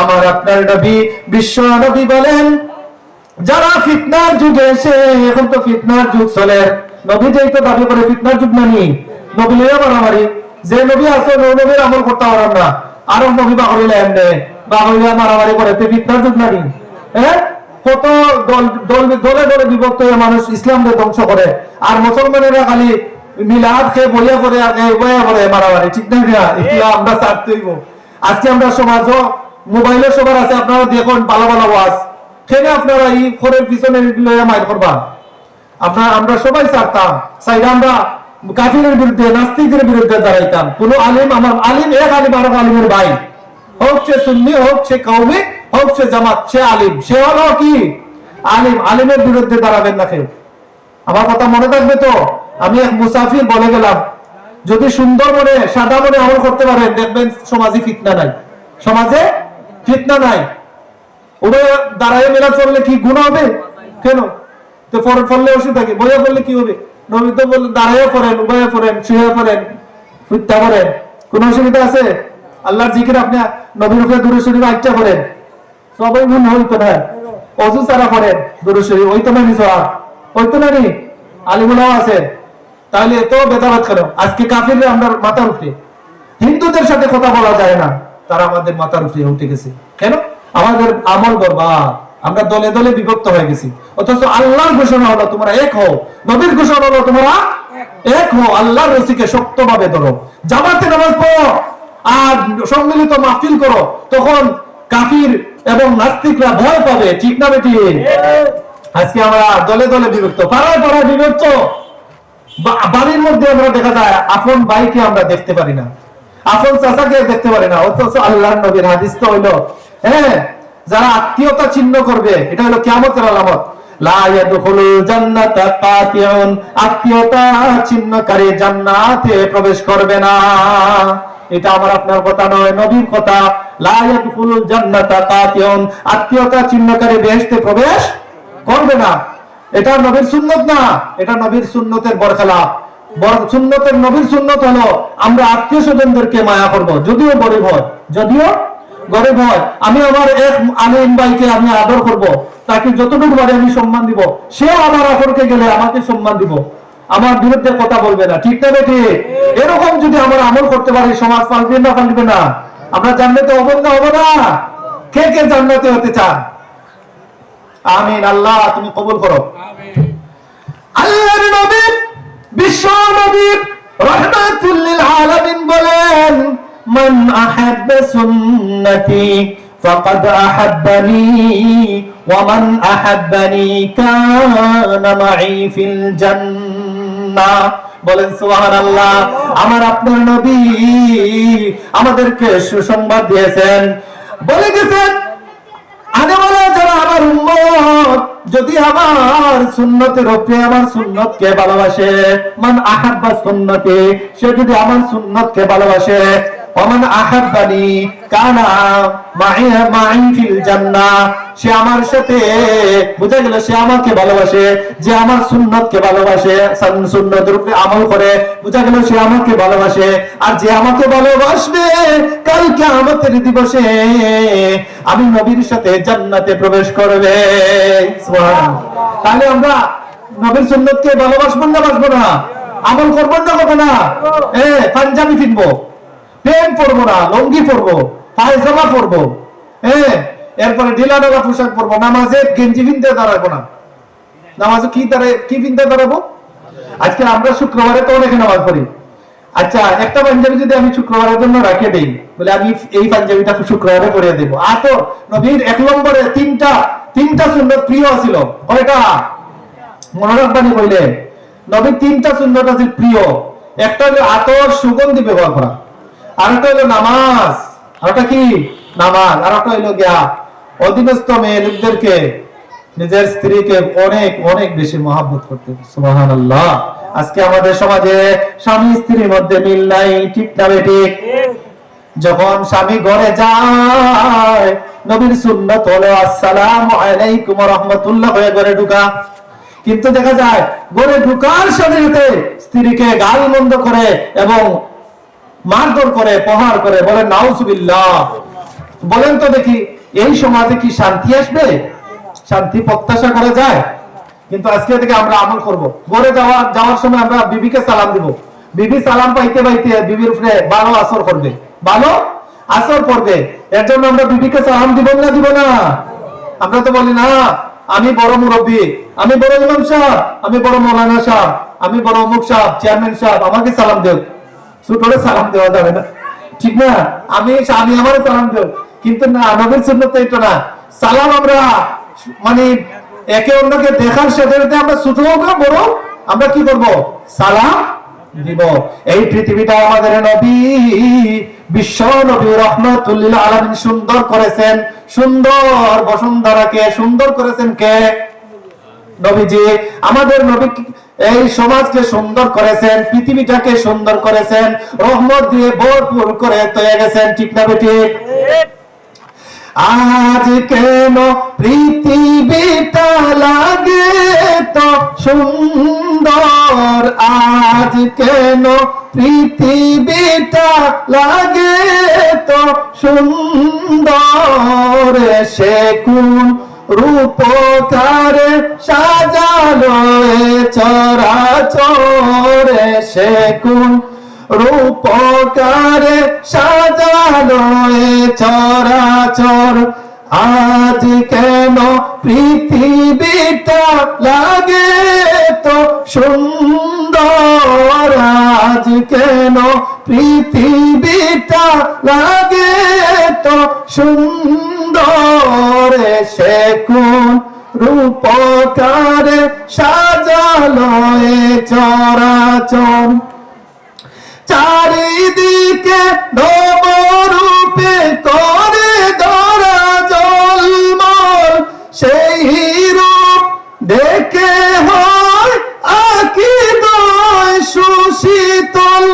আমার আপনার নবী বিশ্ব নবী বলেন, যারা ফিতনার যুগে এসে, এখন তো ফিতনার যুগ চলে, নবী যেই তো দাবি করে ফিতনার যুগ মানি, নবী লইয়া মারামারি, যে নবী আছে নবীর আমল করতে পারেন না, আরো নবী বাহরিলা এমনি বাহরিলা মারামারি করে, ফিতনার যুগ মানি। কত দলে দলে বিভক্ত হয়ে মানুষ ইসলামকে ধ্বংস করে, আর মুসলমানেরা খালি মিলাদ খেয়ে বইয়া করে আগে বইয়া করে মারামারি, ঠিক না? এগুলো আমরা ছাড়তে হইব। আজকে আমরা সমাজ মোবাইলে সবার আছে, আপনারা দেখুন ভালো ভালো ওয়াজ খেলে আপনারা এই খরের পিছনে মাইর করবা। আমরা সবাই ছাড়তাম, চাইলে আমরা কাফিরের বিরুদ্ধে নাস্তিকের বিরুদ্ধে দাঁড়াইতাম। কোন আলিম, আমার আলিম এক আলিম আর আলিমের ভাই, হোক সে সুন্নি, হোক সে কওমি, হোক সে জামাত, সে আলিম, সে হলো কি আলিম। আলিমের বিরুদ্ধে দাঁড়াবেন না কেউ। আমার কথা মনে থাকবে তো? আমি এক মুসাফির বলে গেলাম, যদি সুন্দর মনে সাদা মনে আমল করতে পারেন, দেখবেন সমাজে ফিতনা নাই, সমাজে ফিতনা নাই। উভয় দাঁড়ায় মেলা চললে কি গুনাহ হবে? কেন? তো ফললে ওষুধ থাকে, বইয়া পড়লে কি হবে? নবী তো বললেন দাঁড়ায় পড়েন, উভয়ে পড়েন, শুয়ে পড়েন, ফিতনা করেন, কোন অসুবিধা আছে? আল্লাহর জিকির আপনি নবীর উপরে দুরূদ শরীফ আইটা করেন, সবাই মন হইতো না। অজু ছাড়া পড়েন দুরূদ শরীফ, হইতো না? নি সওয়াব হইতো না? নি আলিমুল্লাহ আছে, তাহলে এত বেদাবাদ কেন? আজকে কাফিররা আমরা মাথার উপরে, হিন্দুদের সাথে কথা বলা যায় না, তারা আমাদের মাথার উপরে উঠে গেছে। কেন? আমাদের আমল বরবাদ, আমরা দলে দলে বিভক্ত হয়ে গেছি। অথচ আল্লাহর ঘোষণা হলো তোমরা এক হও, নবীর ঘোষণা হলো তোমরা এক হও, আল্লাহর রসিকে শক্তভাবে ধরো, জামাতে নামাজ পড়ো আর সম্মিলিত মাহফিল করো, তখন কাফির এবং নাস্তিকরা ভয় পাবে, ঠিক না বেটি? আজকে আমরা দলে দলে বিভক্ত, পাড়ায় পাড়ায় বিভক্ত। বাড়ির মধ্যে আমরা দেখা যায় আপন ভাইকে আমরা দেখতে পারি না, আপন চাচাকে দেখতে পারি না। অথচ আল্লাহর নবীর হাদিস তো হইলো, হ্যাঁ, যারা আত্মীয়তা চিহ্ন করবে, এটা হলো কিয়ামতের আলামত। লা ইয়াদখুলুল জান্নাতা কাতিউন, আত্মীয়তা চিহ্নকারী জান্নাতে প্রবেশ করবে না। এটা আমার আপনার কথা নয়, নবীর কথা। লা ইয়াদখুলুল জান্নাতা কাতিউন, আত্মীয়তা চিহ্নকারী বেহেশতে প্রবেশ করবে না। এটা নবীর সুন্নত না, এটা নবীর সুন্নতের বরখেলাফ। সুন্নতের নবীর সুন্নত হলো আমরা আত্মীয় স্বজনদেরকে মায়া করব, যদিও গরিব হয়, যদিও গরিব হয়। আমি আমার এক আলিম ভাইকে আমি আদর করব, তাকে যতটুকু পারে আমি সম্মান দিব, সে আমার আপনকে গেলে আমাকে সম্মান দিব, আমার বিরুদ্ধে কথা বলবে না, ঠিক না বেটি? এরকম যদি আমরা আমল করতে পারি, সমাজ পাল্টবে না? পাল্টবে না? আমরা জান্নাতে হব না? হব না? কে কে জান্নাতে হতে চান? আমিন। আল্লাহ তুমি কবুল করো। আল্লাহর নবী, বিশ্ব নবী রাহমাতুল লিল আলামিন বলেন, মান আহাব্বা সুন্নতি ফাকাদ আহাব্বানি ওয়া মান আহাব্বানি কানা মাই ফিল জান্নাহ। বলেন সুবহানাল্লাহ। আমার আপনার নবী আমাদেরকে সুসংবাদ দিয়েছেন, বলে গেছেন যারা আমার উম্মত যদি আমার সুন্নতের উপরে আমার সুন্নতকে ভালোবাসে, মান আহাব্বা সুন্নতি, সে যদি আমার সুন্নতকে ভালোবাসে, ওমান আহাব্বানি কানা মাই ফিল জান্নাহ, সে আমার সাথে, বুঝা গেল সে আমাকে ভালোবাসে, যে আমার সুন্নতকে ভালোবাসে, সুন্নতের উপরে আমল করে, বুঝা গেল সে আমাকে ভালোবাসে। আর যে আমাকে ভালোবাসবে, কাল কিয়ামতের দিবসে আমি নবীর সাথে জান্নাতে প্রবেশ করবে। সুবহানাল্লাহ। তাহলে আমরা নবীর সুন্নতকে ভালোবাসবো না বাসবো না? আমল করবো না করবো না? পাঞ্জাবি কিনবো, প্যান্ট পরবো না, লঙ্গি পরবো, পায়জামা পরবো, এরপরে ঢিলা ঢালা পোশাক পরবো, নামাজে গেঞ্জি পিনতে দাঁড়াবো না। নামাজে কি পিনতে দাঁড়াবো? আজকে আমরা শুক্রবারে তো অনেকে নামাজ পড়ি। আচ্ছা, একটা পাঞ্জাবি যদি আমি শুক্রবারের জন্য রাখে দেই, বলে আমি এই পাঞ্জাবিটা শুক্রবারে পরিয়ে দেবো। আর তো নবীর এক নম্বরে তিনটা সুন্নত প্রিয় ছিল। কয়টা? মনে রাখবানি কইলে নবীর তিনটা সুন্নত আছে প্রিয়। একটা হলো আতর সুগন্ধি ব্যবহার করা, আরেকটা হলো নামাজ, আরেকটা কি নামাজ, আর একটা হলো গিয়া অধীনস্থ মেয়ে লোকদেরকে, নিজের স্ত্রীকে অনেক অনেক বেশি মহব্বত করতে। সুবহানাল্লাহ। আজকে আমাদের সমাজে স্বামী স্ত্রীর মধ্যে মিল নাই, ঠিক না বেঠিক? যখন স্বামী ঘরে যায়, নবীর সুন্নত হলো আসসালামু আলাইকুম ওয়া রাহমাতুল্লাহ হয়ে ঘরে ঢুকা। কিন্তু দেখা যায় ঘরে ঢুকার সাথে সাথে স্ত্রীকে গালমন্দ করে এবং মারধর করে, প্রহার করে। বলেন নাউজুবিল্লাহ। বলেন তো দেখি, এই সমাজে কি শান্তি আসবে? শান্তি প্রত্যাশা করা যায়? কিন্তু আজকে থেকে আমরা আমল করব। ঘরে যাওয়ার সময় আমরা বিবিকে সালাম দিব, বিবি সালাম পাইতে পাইতে বিবির উপরে ভালো আসর করবে, ভালো আসর পড়বে। এর জন্য আমরা বিবিকে সালাম দিব না? দিব না? আমরা তো বলি না, আমি বড় মুরব্বী, আমি বড় ইমাম সাহেব, আমি বড় মৌলানা সাহেব, আমি বড় অমুক সাহেব, চেয়ারম্যান সাহেব, আমাকে সালাম দেও। ছোটরে সালাম দেওয়া যাবে না, ঠিক না? আমি আমার সালাম দেও, কিন্তু না, নবীর সুন্নাত এটা না। সালাম আমরা মানে একে অন্যকে দেখার সাথে সাথে আমরা ছোট হোক না বড়, আমরা কি করব? সালাম দিব। এই পৃথিবীটা আমাদের নবী, বিশ্ব নবী রহমাতুল লিল আলামিন সুন্দর করেছেন। সুন্দর বসুন্ধরাকে সুন্দর করেছেন কে? নবীজি। আমাদের নবী এই সমাজকে সুন্দর করেছেন, পৃথিবীটাকে সুন্দর করেছেন, রহমত দিয়ে ভরপুর করে তৈরি গেছেন, ঠিক না বেঠিক? আজ কেন পৃথিবীটা লাগে তো সুন্দর, আজ কেন পৃথিবীটা লাগে তো সুন্দর, সে কোন রূপকারে সাজালো এ চরাচর, সে কোন রূপকারে সাজালো এ চরাচর। আজ কেন পৃথিবীটা লাগে তো সুন্দর, আজ কেন পৃথিবীটা লাগে তো সুন্দর, সে কোন রূপকারে সাজালো এ চরাচর। চারিদিকে নবরূপে করে ধরা জলমল, সেই রূপ দেখে হয় আকীদায় সুশীতল,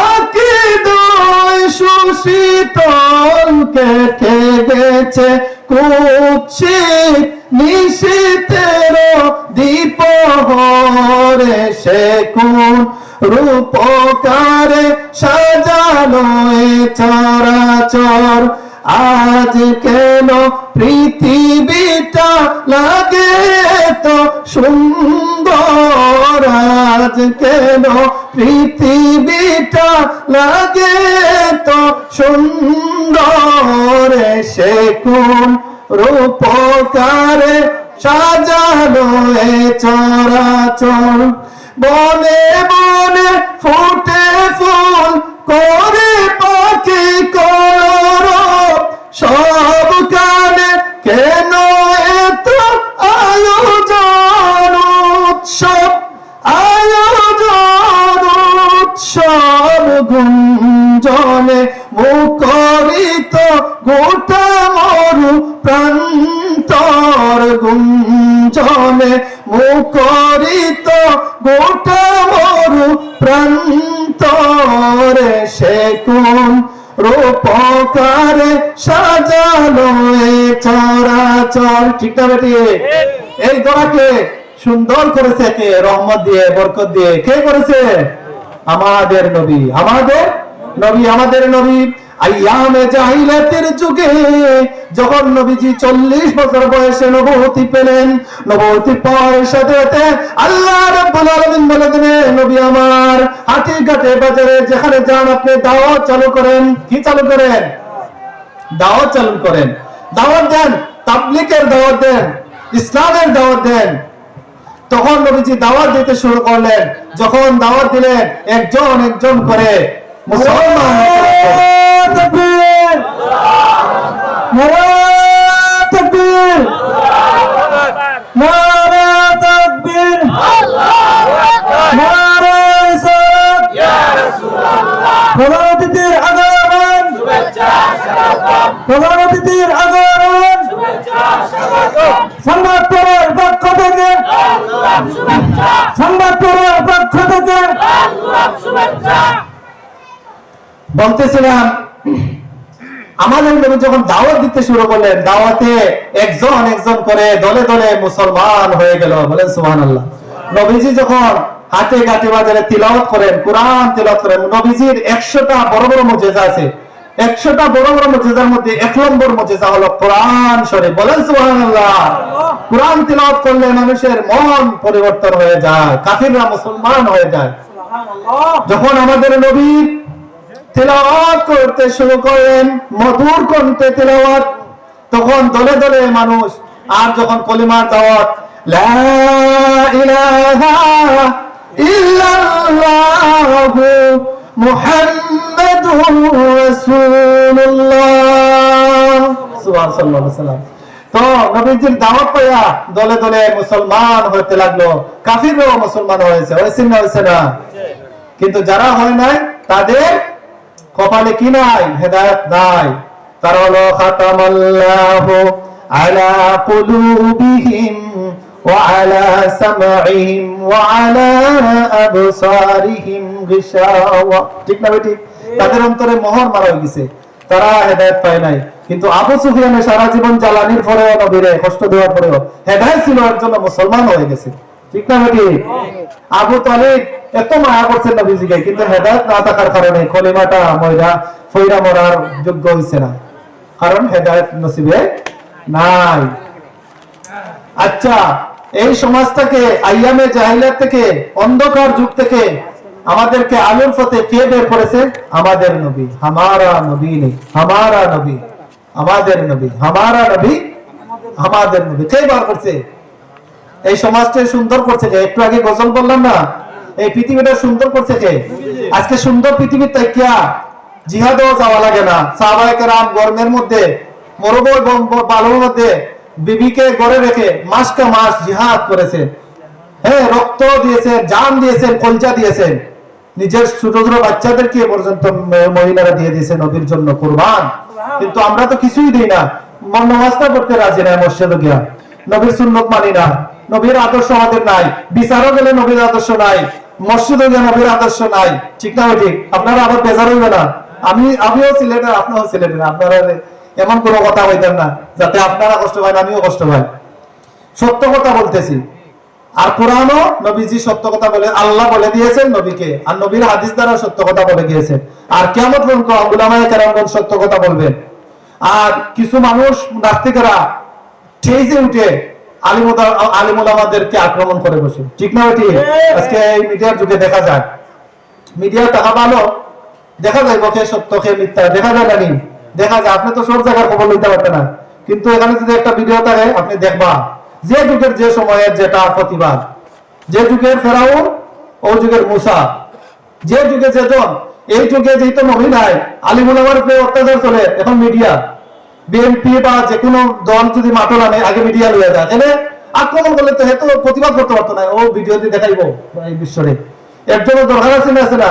আকীদায় সুশীতল, কেটে গেছে কুৎসিত নিশীথের দ্বীপহরে, সে কোন রূপকারে সাজালো এ চরাচর। আজ কেন পৃথিবীটা লাগে তো সুন্দর, আজ কেন পৃথিবীটা লাগে তো সুন্দর, সে কোন রূপকারে সাজালো এ চরাচর। বনে বনে ফুটে ফুল করে পাখি কলরব, সব কানে কেন এত আয়োজন উৎসব, আয়োজন উৎসব, গুঞ্জনে মুখরিত গোটা মরু প্রান্তর, গুঞ্জনে মুখরিত গোটা মরু প্রান্তরে, সে কোন রূপকারে সাজালো এ চরাচর, ঠিক না বেটি? এই দোয়াকে সুন্দর করেছে কে? রহমত দিয়ে, বরকত দিয়ে। কে করেছে? আমাদের নবী, আমাদের নবী, আমাদের নবী। আইয়ামে জাহিলিয়াতের যুগে যখন নবীজি 40 বছর বয়সে নবুয়তি পেলেন, নবুয়তি পাওয়ার সাথে সাথে আল্লাহ রাব্বুল আলামিন বলে দিলেন, নবী আমার হাটে ঘাটে বাজারে যেখানে যান আপনি দাওয়াত চালু করেন। কি চালু করেন? দাওয়াত চালু করেন, দাওয়াত দেন, তাবলীগের দাওয়াত দেন, ইসলামের দাওয়াত দেন। তখন নবীজি দাওয়াত দিতে শুরু করলেন। যখন দাওয়াত দিলেন, একজন একজন করে মুসলমান তাকবীর, নারায়ে তাকবীর, নারায়ে তাকবীর, নারায়ে রিসালাত, ইয়া রাসূলুল্লাহ। প্রধান অতিথির আগমন, শুভেচ্ছা স্বাগতম, প্রধান অতিথির আগমন, শুভেচ্ছা স্বাগতম। সংবাদপত্রের পক্ষ থেকে শুভেচ্ছা, সংবাদপত্রের পক্ষ থেকে শুভেচ্ছা। বলতেছিলাম, আমাদের নবী যখন দাওয়াত দিতে শুরু করলেন, দাওয়াতে একজন একজন করে দলে দলে মুসলমান হয়ে গেল। বলেন সুবহানাল্লাহ। নবীজি যখন হাটে ঘাটে বাজারে তিলাওয়াত করেন, কোরআন তিলাওয়াত করেন, নবীজির 100টা বড় বড় মুজিজা আছে। 100টা বড় বড় মুজিজার মধ্যে 1 নম্বর মুজিজা হলো কোরআন শরীফ। বলেন সুবহানাল্লাহ। কোরআন তিলাওয়াত করলে মানুষের মন পরিবর্তন হয়ে যায়, কাফিররা মুসলমান হয়ে যায়। যখন আমাদের নবী তিলাওয়াত করতে শুরু করেন, মধুর কণ্ঠে তিলাওয়াত, তখন দলে দলে মানুষ। আর যখন কলিমার দাওয়াত, লা ইলাহা ইল্লাল্লাহু মুহাম্মাদুর রাসূলুল্লাহ। সুবহানাল্লাহ সাল্লাম। তো নবীজির দাওয়াত পাইয়া দলে দলে মুসলমান হতে লাগলো, কাফিররাও মুসলমান হয়েছে, হয়েছে না? কিন্তু যারা হয় নাই তাদের কপালে কি নাই? হেদায়েত নাই। তারা হলো খাতামাল্লাহু আলা কুলুবিহিম ওয়া আলা সামঈহিম ওয়া আলা আবসারিহিম গিশাওয়া। ঠিক না বেটি? তাদের অন্তরে মোহর মারা হয়ে গেছে, তারা হেদায়েত পায় নাই। কিন্তু আবু সুফিয়ানের সারা জীবন জ্বালানির পরেও, নবীরে কষ্ট দেওয়ার পরেও হেদায়েত ছিল, এর জন্য মুসলমান হয়ে গেছে। ঠিক না বেটি? আবু তালিব এত মায়া করছেন নবীজিকে, কিন্তু হেদায়েত না থাকার কারণে কলিমাটা ফইরা মরার যোগ্য হইছে না, কারণ হেদায়েত নসিবে নাই। আচ্ছা, এই সমাজটাকে আইয়ামে জাহিলিয়াত থেকে, অন্ধকার যুগ থেকে আমাদেরকে আলোর পথে কে বের করেছে? আমাদের নবী। হামারা নবী নেই, হামারা নবী, আমাদের নবী, হামারা নবী, আমাদের নবী। কে বার করছে? এই সমাজটা সুন্দর করছে কে? একটু আগে গজল বললাম না, এই পৃথিবীটা সুন্দর করছে কে? আজকে সুন্দর পৃথিবীর তাকিয়া জিহাদও যাওয়া লাগে না। সাহাবায়ে কেরাম গরমের মধ্যে, মরুভূমির বালুর মধ্যে বিবিকে ঘরে রেখে মাসকা মাস জিহাদ করেছেন। হ্যাঁ, রক্ত দিয়েছেন, জান দিয়েছেন, কলজা দিয়েছেন, নিজের ছোট ছোট বাচ্চাদেরকে পর্যন্ত মহিলারা দিয়ে দিয়েছেন নবীর জন্য কুরবান। কিন্তু আমরা তো কিছুই দিই না, নামাজটা পড়তে রাজি না, মসজিদে গিয়া নবীর সুন্নত মানি না, নবীর আদর্শ আমাদের নাই, বিচারও গেলে নবীর আদর্শ নাই, মসজিদে গিয়ে নবীর আদর্শ নাই। ঠিক না ঠিক? আপনারা আবার বেজার হইবে না, আমিও সিলেটের, আপনিও সিলেটের, আপনারা এমন কোনো কথা হইতেন না যাতে আপনারা কষ্ট পান, আমিও কষ্ট পাই। সত্য কথা বলতেছি। আর কোরআনও নবীজি সত্য কথা বলে, আল্লাহ বলে দিয়েছেন নবীকে, আর নবীর হাদিস দ্বারা সত্য কথা বলে গিয়েছেন। আর কিয়ামত পর্যন্ত উলামায়ে কেরামগণ সত্য কথা বলবেন। আর কিছু মানুষ নাস্তিকেরা ঠেইছে উঠে আলিম উলামাদেরকে আক্রমণ করে বসে। ঠিক না ঠিক? আজকে এই মিডিয়ার যুগে দেখা যায়, মিডিয়ার টাকা ভালো, দেখা যায় কে সত্য কে মিথ্যা, দেখা যায় না? দেখা যায়। আপনি তো সব জায়গার খবর নিতে পারতেন না, কিন্তু এখানে যদি একটা ভিডিও থাকে আপনি দেখবা যে যুগের যে সময়ের যেটা প্রতিবাদ, যে যুগের ফেরাউন ও যুগের মুসা, যে যুগে যেজন, এই যুগে যেহেতু নবী নাই, আলিম উলামার উপরে অত্যাচার চলে, এখন মিডিয়া, বিএনপি বা যে কোনো দল যদি মাঠল আনে আগে মিডিয়া লইয়া যায়, তাহলে আক্রমণ করলে তো হেতু প্রতিবাদ করতে পারতো না, ও ভিডিও দিয়ে দেখাইবো এই বিশ্বরে। এর জন্য দরকার আছে না?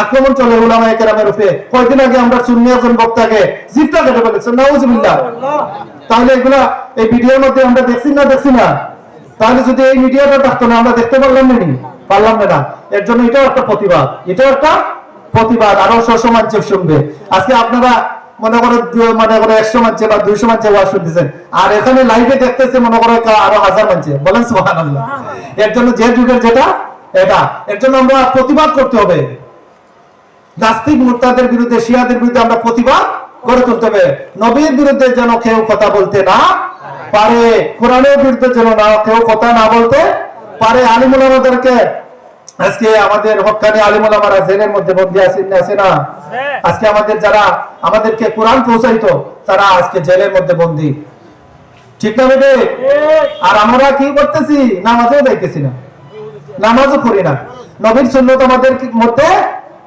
আক্রমণ চলে উলামায়ে কেরামের উপরে। কয়েকদিন আগে আমরা সুন্নি একজন বক্তাকে জিভটা কেটে ফেলেছেন, নাউজুবিল্লাহ। তাহলে এগুলা এই ভিডিওর মধ্যে আমরা দেখছি না? তাহলে যদি এই মিডিয়াটা থাকতো না, আমরা দেখতে পারলাম না। এর জন্য এটাও একটা প্রতিবাদ, আরো 600 মানুষ শুনবে। আজকে আপনারা মনে করে 100 মানুষ বা 200 মানুষ ওয়াজ শুনতেছেন, আর এখানে লাইভে দেখতেছে মনে করে আরো 1000 মানুষ। বলেন সুবহানাল্লাহ। এর জন্য যে যুগের যেটা এটা, এর জন্য আমরা প্রতিবাদ করতে হবে। নাস্তিক মুরতাদের বিরুদ্ধে, শিয়াদের বিরুদ্ধে আমরা প্রতিবাদ গড়ে তুলতে হবে। নবীর বিরুদ্ধে যেন কেউ কথা বলতে না পারে, কোরআনের বিরুদ্ধে যেন কেউ কথা না বলতে পারে। আলিম উলামাদেরকে আজকে আমাদের হক্কানি আলিম উলামারা জেলের মধ্যে বন্দী আছে না? আজকে আমাদের যারা আমাদেরকে কোরআন পৌঁছাইতো তারা আজকে জেলের মধ্যে বন্দী। ঠিক না বেটে? আর আমরা কি করতেছি? নামাজও যাইতেছি না, নামাজও করি না, নবীর সুন্নাত আমাদের মধ্যে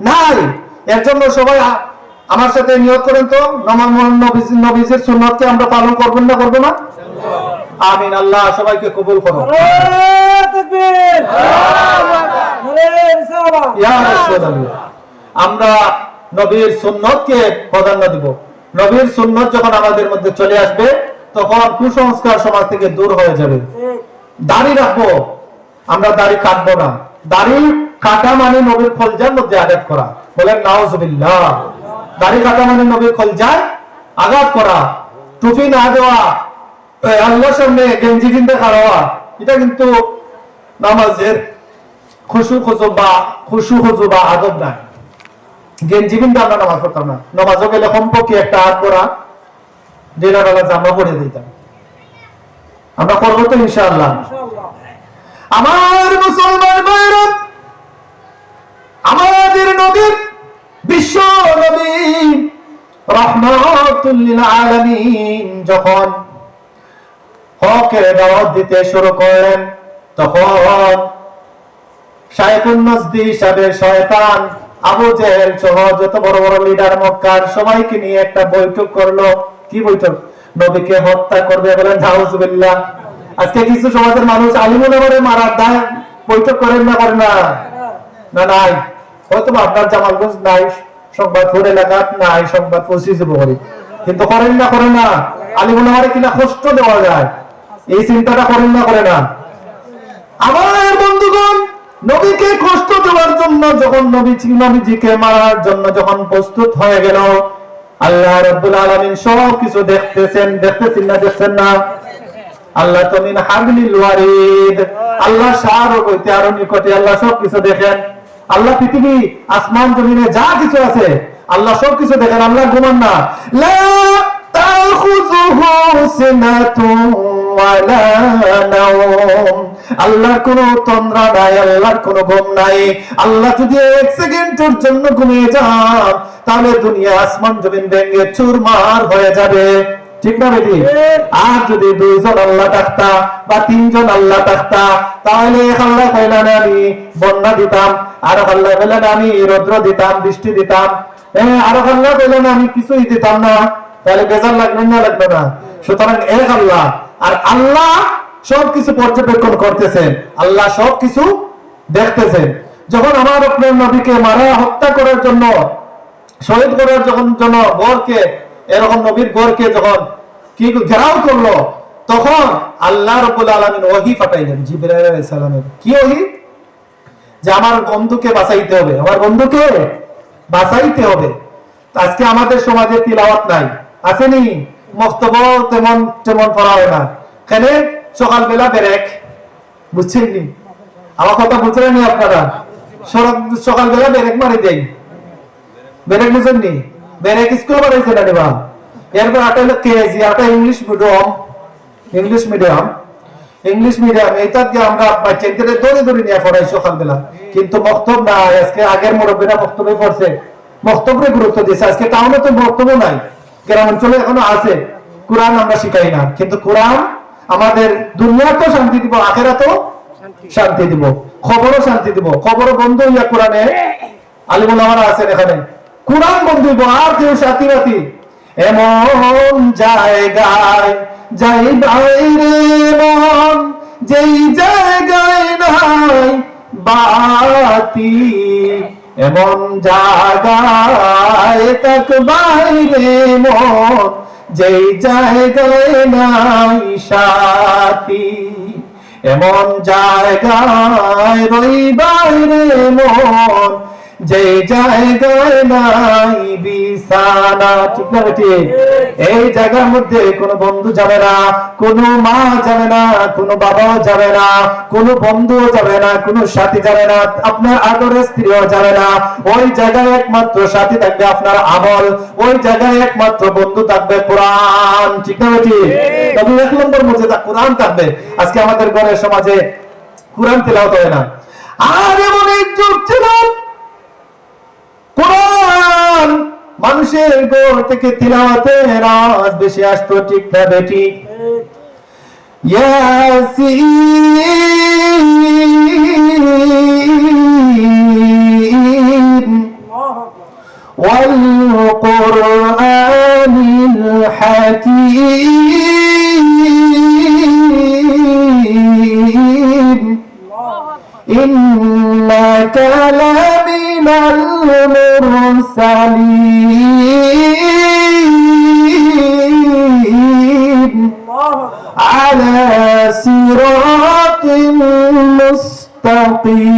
নাই। এর জন্য সবাই আমার সাথে নিয়ত করেন তো, নবীজির সুন্নাতকে আমরা পালন করব না? আমিন। আল্লাহ সবাইকে কবুল করো। আমরা নবীর সুন্নাতকে প্রাধান্য দিব। নবীর সুন্নাত যখন আমাদের মধ্যে চলে আসবে, তখন কুসংস্কার সমাজ থেকে দূর হয়ে যাবে। দাড়ি রাখবো, আমরা দাড়ি কাটবো না। দাড়ি কাটা মানে নবীর কলজার মধ্যে আঘাত করা। বলেন নাউজুবিল্লাহ। দাড়ি কাটা মানে নবীর কলজায় আঘাত করা। টুপি না দেওয়া, আল্লাহর সামনে গেঞ্জি কিনতে খাওয়া, এটা কিন্তু নামাজের খুশু বা আদব নাই। গেঞ্জি কিনতে আমরা নামাজ পড়তাম না। নামাজও গেলে কমপক্ষে একটা হাত করা ডেলার জামা পরে দিতাম। আমরা করবো তো ইনশাআল্লাহ। আমার মুসলমান ভাইরা, আমাদের নবী, বিশ্ব নবী রাহমাতুল লিল আলামিন যখন হকের দাওয়াত দিতে শুরু করলেন, তখন শাইখুন নাজদি হিসাবে শয়তান আবু জেহেল সহ যত বড় বড় লিডার মক্কার সবাইকে নিয়ে একটা বৈঠক করলো। কি বৈঠক? নবীকে হত্যা করবে, বলেন নাউজুবিল্লাহ। আজকে কিছু সমাজের মানুষ আলিমুল আমরে মারার দায় বৈঠক করেন না, করেন না? না নাই, হয়তো আপনার জামালগঞ্জ নাই, সংবাদপুর এলাকাত নাই, সংবাদ পৌঁছে যাবো করি, কিন্তু করেন না, করেন না? আলিমুল আমরে কিনা কষ্ট দেওয়া যায়, এই চিন্তাটা করেন না, করে না? আমার বন্ধুগণ, নবীকে কষ্ট দেওয়ার জন্য যখন নবীজিকে মারার জন্য যখন প্রস্তুত হয়ে গেল, আল্লাহ রাব্বুল আলামিন সব কিছু দেখতেছেন, দেখতেছেন না, দেখছেন না? আল্লাহ তো মিন হাবলিল ওয়ারিদ, আল্লাহ শাহরুখ হইতে আরো নিকটে, আল্লাহ সব কিছু দেখেন। আল্লাহ পৃথিবী আসমান জমিনে যা কিছু আছে আল্লাহ সব কিছু দেখেন, আল্লাহ ঘুমান না। লা তাখুযুহু সিনাতুন ওয়ালা নাওম, আল্লাহর কোনো তন্দ্রা নাই, আল্লাহর কোনো ঘুম নাই। আল্লাহ যদি এক সেকেন্ডের জন্য ঘুমিয়ে যান তাহলে দুনিয়া আসমান জমিন ভেঙে চুরমার হয়ে যাবে, ঠিক না বেটি? আর যদি দুইজন আল্লাহ থাকতা বা তিনজন আল্লাহ থাকতা তাহলে আল্লাহ কইলেন আমি বন্যা দিতাম, আর আল্লাহ কইলেন আমি রৌদ্র দিতাম, বৃষ্টি দিতাম, আর আল্লাহ কইলেন আমি কিছুই দিতাম না, তাহলে বেজার লাগবে না, লাগবে না? সুতরাং এক আল্লাহ, আর আল্লাহ সবকিছু পর্যবেক্ষণ করতেছেন, আল্লাহ সবকিছু দেখতেছেন। যখন আমার আপনার নবীকে মারা হত্যা করার জন্য, শহীদ করার জন্য গড়কে, এরকম নবীর গড়কে যখন কি ঘেরাও করলো, তখন আল্লাহ রাব্বুল আলামিন ওহী পাঠাইলেন জিবরাইল আলাইহিস সালামের। কি ওহী? যে আমার বন্ধুকে বাঁচাইতে হবে, আমার বন্ধুকে বাঁচাইতে হবে। আজকে আমাদের সমাজে তিলাওয়াত নাই, আসেনি? মক্তব্য তেমন তেমন পড়া হয় না, এখানে সকালবেলা ব্রেক, বুঝছেন নি? আমার কথা বুঝলেন নি আপনারা? সকালবেলা ব্রেক মারি দেয়, ব্রেক বুঝেন নি? ব্রেক স্কুল বানাইছে না দেবা। এরপর আটা হলো কেজি, আটা English medium, English medium, English medium, এইটা দিয়ে আমরা বাচ্চাদের দৌড়ে দৌড়ে নিয়ে পড়াই সকালবেলা। কিন্তু মক্তব না, আজকে আগের মুরব্বীরা মক্তবে পড়ছে, মক্তবে গুরুত্ব দিয়েছে। আজকে টাউনে তো মক্তব নাই, গ্রাম অঞ্চলে এখনো আছে। কোরআন আমরা শিখাই না, কিন্তু কোরআন আমাদের দুনিয়াতেও শান্তি দিব, আখেরাতেও শান্তি দিব, খবরও শান্তি দিব। খবরও বন্ধ হইয়া কোরআনে আলিমুল আমারা আছেন এখানে, কোরআন বন্ধ হইব, আর কেউ সাথী বাতি। এমন জায়গায় যাই বাইরে মন, যেই জায়গায় নাই বাতি, এমন জায়গায় তাক বাইরে মন, যেই জায়গায় নাই সাথী, এমন জায়গায় রই বাইরে মন, যে জায়গায় নাই বিছানা, ঠিক না বেটি? এই জায়গার মধ্যে কোনো বন্ধু যাবে না, কোনো মা যাবে না, কোনো বাবাও যাবে না, কোনো বন্ধুও যাবে না, কোনো সাথী যাবে না, আপনার আদরের স্ত্রীও যাবে না। ওই জায়গায় একমাত্র সাথী থাকবে আপনার আমল, ওই জায়গায় একমাত্র বন্ধু থাকবে কোরআন, ঠিক না বেটি? তবে এক নম্বর মুজিজা কোরআন থাকবে। আজকে আমাদের ঘরের সমাজে কোরআন তেলাওয়াত হয় না। আর এমন এক যুগ ছিল কোরআন মানুষের ঘর থেকে তিলাওয়াতের আওয়াজ বেশি আসতো, ঠিক না বেটি? ইয়াসিন ওয়াল কুরআনিল হাকীম ইন্নাকা লামিনাল মুরসালিন আলা সিরাতিন মুস্তাকিম,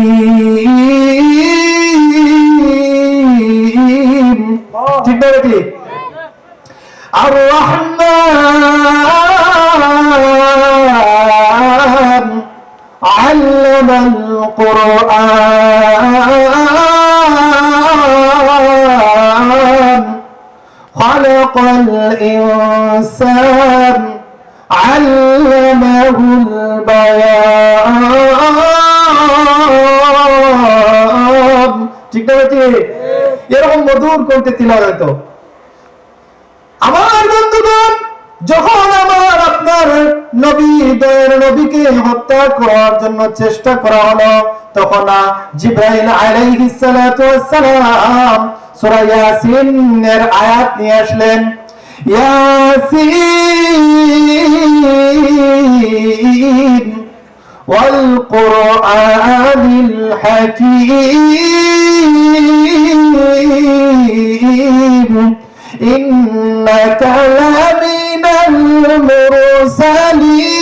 ঠিক না বেটি? আর রহমান আল্লামাল কুরআন খালাকাল ইনসান আল্লামাহুল বায়ান, ঠিক না বেটি? এরকম মধুর করতে তিলাওয়াত হতো। আমার বন্ধুগণ, যখন আমার আপনার নবী দয়ার নবীকে হত্যা করার জন্য চেষ্টা করা হলো, তখন জিবরাইল আলাইহিস সালাতু ওয়াস সালাম সূরা ইয়াসিনের আয়াত নিয়ে আসলেন। ইয়াসিন ওয়াল কুরআনিল হাকীম ইন্নাকা লামিনাল মুরসালিন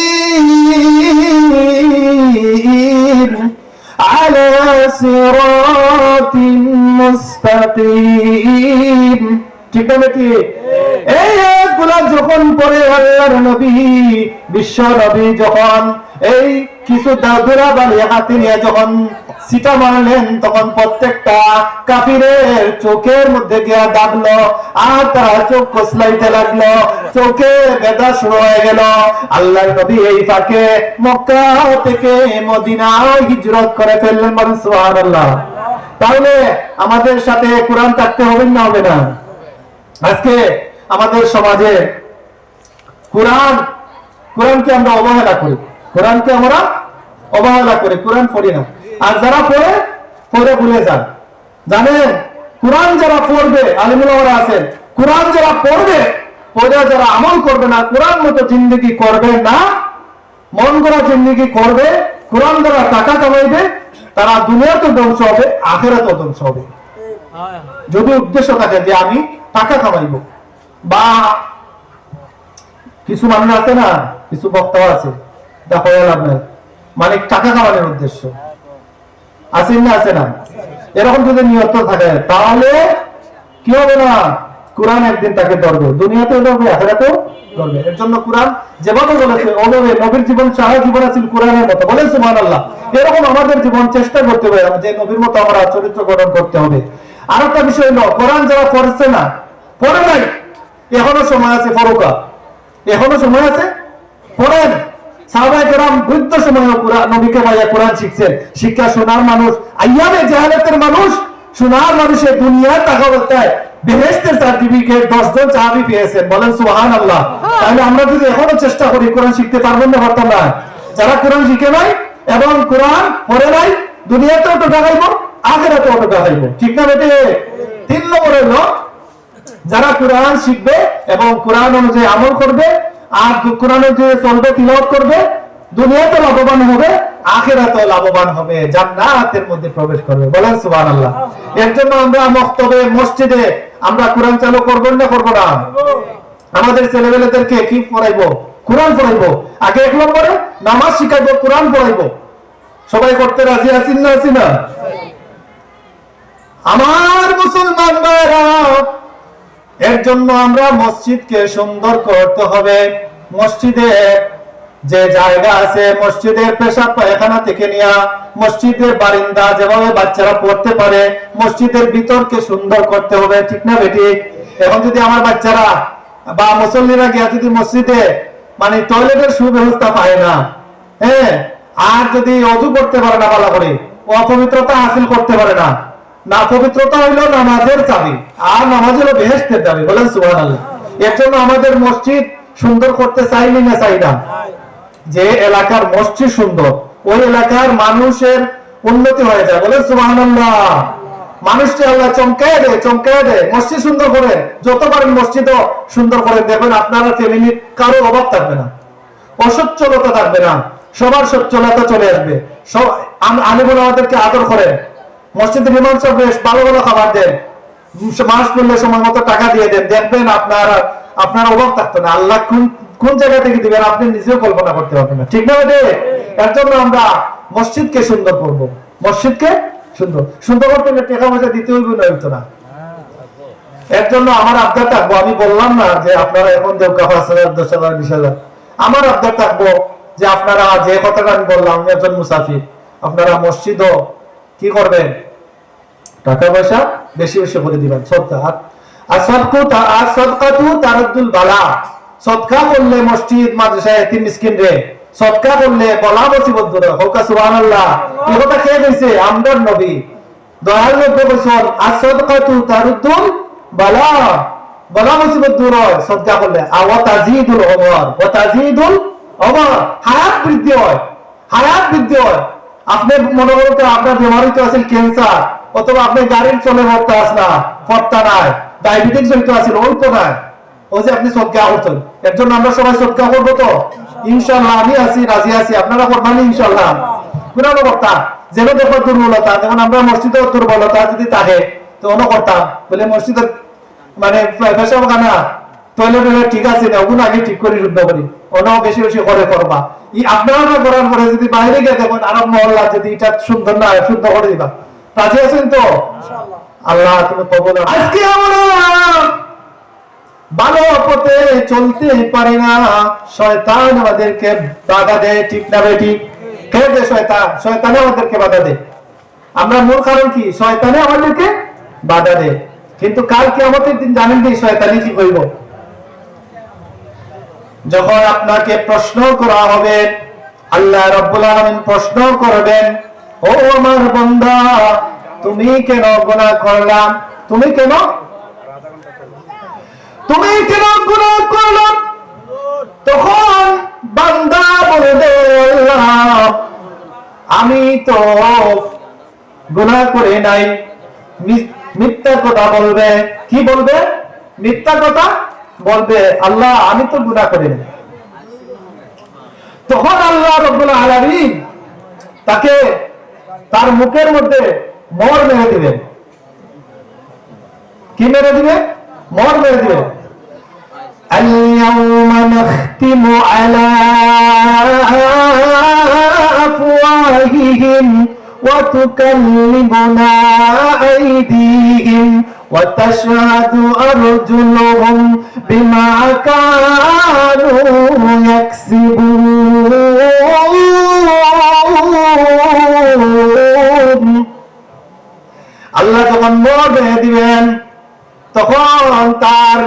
আলা সিরাতিন মুস্তাকিম। ঠিক না নাকি? এই আয়াতগুলো যখন পড়ে আল্লাহর নবী বিশ্ব নবী যখন এই কিছু দাদুরা বালি হাতে নিয়ে যখন সিটা মারলেন, তখন প্রত্যেকটা কাফিরের চোখের মধ্যে গিয়া দাগলো, আর তারা চোখ কসলাইতে লাগলো, চোখে ব্যথা শুরু হয়ে গেল। আল্লাহর নবী এই ফাঁকে মক্কা থেকে মদিনায় হিজরত করে ফেললেন। বলেন সুবহানাল্লাহ। তাহলে আমাদের সাথে কোরআন থাকতে হবে না হবে না? আজকে আমাদের সমাজে কোরআনকে আমরা অবহেলা করি, কোরআনকে আমরা অবহেলা করি, কোরআন পড়ি না। আর যারা পড়ে ভুলে যান। জানেন, কোরআন যারা পড়বে, আলিমুল ওলামা আছেন, কোরআন যারা পড়বে, পড়ে যারা আমল করবে না, কোরআন মতো জিন্দেগি করবে না, মন গড়া জিন্দেগি করবে, কোরআন দ্বারা টাকা কামাইবে, তারা দুনিয়াতেও ধ্বংস হবে, আখিরাতেও ধ্বংস হবে। যদি উদ্দেশ্য থাকে যে আমি টাকা কামাইবো, বা কিছু মানুষ আছে না, কিছু বক্তা আছে, দেখো লাভ নাই, মানে টাকা কামানোর উদ্দেশ্য আছে না, আছে না? এরকম যদি নিয়ত থাকে তাহলে কি হবে না? কোরআন একদিন তাকে ধরবে, দুনিয়াতেও ধরবে, আখিরাতেও ধরবে। এর জন্য কোরআন যেভাবে বলেছে ওভাবে নবীর জীবন সারা জীবন আছে কোরআনের মতো। বলেন সুবহানাল্লাহ। এরকম আমাদের জীবন চেষ্টা করতে হবে যে নবীর মতো আমরা চরিত্র গঠন করতে হবে। আর একটা বিষয় হলো, কোরআন যারা পড়ছে না, পড়ে নাই, এখনো সময় আছে, পড়ুকা, এখনো সময় আছে, পড়েন। সাহাবায়ে কেরাম বৃদ্ধ সময়ে নবীকে ভাইয়া কোরআন শিখছেন, শিক্ষা শোনার মানুষ, আইয়ামে জাহালাতের মানুষ, শোনার মানুষের দুনিয়ার টাকা অবস্থায় বেহেশতের সার্টিফিকেট 10 জন সাহাবী পেয়েছেন। বলেন সুবহানাল্লাহ। তাহলে আমরা যদি এখনো চেষ্টা করি, কোরআন শিখতে পারবেন না? পারতাম না। যারা কোরআন শিখে নাই এবং কোরআন পড়ে নাই, দুনিয়াতেও তো টাকাইব, আখিরাতেও তো টাকাইব। ঠিক না বেটে? 3 নম্বরে হলো যারা কোরআন শিখবে এবং কোরআন অনুযায়ী আমল করবে, আর কোরআন অনুযায়ী চলবে, তিলাওয়াত করবে, দুনিয়াতে লাভবান হবে, আখিরাতে লাভবান হবে, জান্নাতের মধ্যে প্রবেশ করবে। বলেন সুবহানাল্লাহ। এর জন্য আমরা মক্তবে, মসজিদে আমরা কোরআন চালু করব না করব না? আমাদের ছেলেমেয়েদেরকে কি পড়াইবো? কোরআন পড়াইবো। আগে 1 নম্বরে নামাজ শিখাইবো, কোরআন পড়াইবো। সবাই করতে রাজি আছেন না? আছি না? আমার মুসলমান ভাইরা, এর জন্য আমরা মসজিদকে সুন্দর করতে হবে। মসজিদে যে জায়গা আছে, মসজিদের পেশাব পায়খানা থেকে নিয়ে মসজিদের বারিন্দা যেভাবে বাচ্চারা পড়তে পারে, মসজিদের ভিতরকে সুন্দর করতে হবে। ঠিক না বেটি? এখন যদি আমার বাচ্চারা বা মুসল্লিরা গিয়া যদি মসজিদে মানে টয়লেটের সুব্যবস্থা পায় না, হ্যাঁ, আর যদি অজু করতে পারে না ভালো করে, অপবিত্রতা হাসিল করতে পারে না, না পবিত্রতা হইলো নামাজের চাবি, আর নামাজ হলো বেহেশতের চাবি। বলেন সুবহানাল্লাহ। এর জন্য আমাদের মসজিদ সুন্দর করতে চাইনি না চাই না? যে এলাকার মসজিদ সুন্দর, ওই এলাকার মানুষের উন্নতি হয়ে যায়। বলেন সুবহানাল্লাহ। মানুষকে আল্লাহ চমকায় দেয়, মসজিদ সুন্দর করে, যত পারেন মসজিদও সুন্দর করে দেখবেন, আপনারা ফ্যামিলির কারো অভাব থাকবে না, অসচ্ছলতা থাকবে না, সবার সচ্ছলতা চলে আসবে। সব আলিমুল আমাদেরকে আদর করেন, মসজিদের ইমাম সাহেব বেশ ভালো ভালো খাবার দেন, মাস পড়লে সময় মতো টাকা দিয়ে দেন, দেখবেন আপনার অভাব থাকতো না। আল্লাহ কোন জায়গা থেকে দিবেন আপনি নিজেও কল্পনা করতে পারবেন না। ঠিক না বেটে? এর জন্য আমরা মসজিদকে সুন্দর করব, মসজিদকে সুন্দর করতে হলে টাকা পয়সা দিতে হইব না, হইতো না। এর জন্য আমার আবদার থাকবো, আমি বললাম না যে আপনারা এখন দেব 5,000, 10,000, 20,000, আমার আবদার থাকবো যে আপনারা যে কথাটা আমি বললাম, একজন মুসাফির, আপনারা মসজিদও কি করবেন, টাকা পয়সা বেশি বেশি করে দিবেন। সদকা করলে মসজিদ মাদ্রাসায় এতিম মিসকিন রে সদকা করলে বলা মুসিবত দূর হয়। সুবহানাল্লাহ। এই কথা কে কইছে? আমরার নবী দয়াল নবী বলেছেন, আস-সাদকাতু তারুদ্দুল বালা। বলা মুসিবত দূর হয় সদকা করলে। ওয়া তাজিদুল উমর, ওয়া তাজিদুল উমর, হায়াত বৃদ্ধি হয়, হায়াত বৃদ্ধি হয়। আপনি মনে করতে আপনার বেমারিত আছে ক্যান্সার, অথবা আপনি গাড়ির চলে মরতে আসলা ফটতা নাই, ডায়াবেটিস জড়িত আছে ওই তো নাই, ও যে আপনি সদকা করতেন। এর জন্য আমরা সবাই সদকা করবো তো ইনশাআল্লাহ। আমি আছি, রাজি আছি, আপনারা করবেন ইনশাআল্লাহ। পুরানো কথা যেন দেখো দুর্বলতা, যেমন আমরা মসজিদে দুর্বলতা যদি থাকে তো অন্য করতাম বলে মসজিদের মানে পেশাব খানা টয়লেট ঠিক আছে না, ওগুলো আগে ঠিক করে শুদ্ধ করি, অন্য বেশি বেশি করে করবা। আপনারা করার পরে যদি বাইরে গিয়ে দেখুন আরব মহল্লা যদি এটা সুন্দর না শুদ্ধ করে দিবা, রাজি আছেন তো? আল্লাহ তুমি কবুল। আজকে আমরা ভালো পথে চলতে পারি না, শয়তান আমাদেরকে বাধা দেয়, ঠিক না বেটি? কে দেয়? শয়তান। শয়তানে আমাদেরকে বাধা দেয়। আমরা মূল কারণ কি? শয়তানে আমাদেরকে বাধা দেয়। কিন্তু কাল কিয়ামতের দিন জানেন কি শয়তানি কি করব? যখন আপনাকে প্রশ্ন করা হবে, আল্লাহ রাব্বুল আলামিন প্রশ্ন করবেন, ও আমার বান্দা তুমি কেন গুনাহ করলা? তুমি কেন গুনাহ করলা? তখন বান্দা বলবে, আল্লাহ আমি তো গুনাহ করে নাই। মিথ্যা কথা বলবে। কি বলবে? মিথ্যা কথা বলবে, আল্লাহ আমি তো গুনাহ করি নাই। তখন আল্লাহ রাব্বুল আলামিন তাকে তার মুখের মধ্যে মোহর মেরে দিবেন। কি মেরে দিবে? মোহর মেরে দিবে। আল-ইয়াওমা নাখতিমু আলা আফওয়াহিহিম ওয়া তুকাল্লিমুনা আইদিহিম ওয়া তাশহাদু আরজুলুহুম বিমা কানু ইয়াকসিবুন। আল্লাহ যখন মোহর মেরে দিবেন তখন তার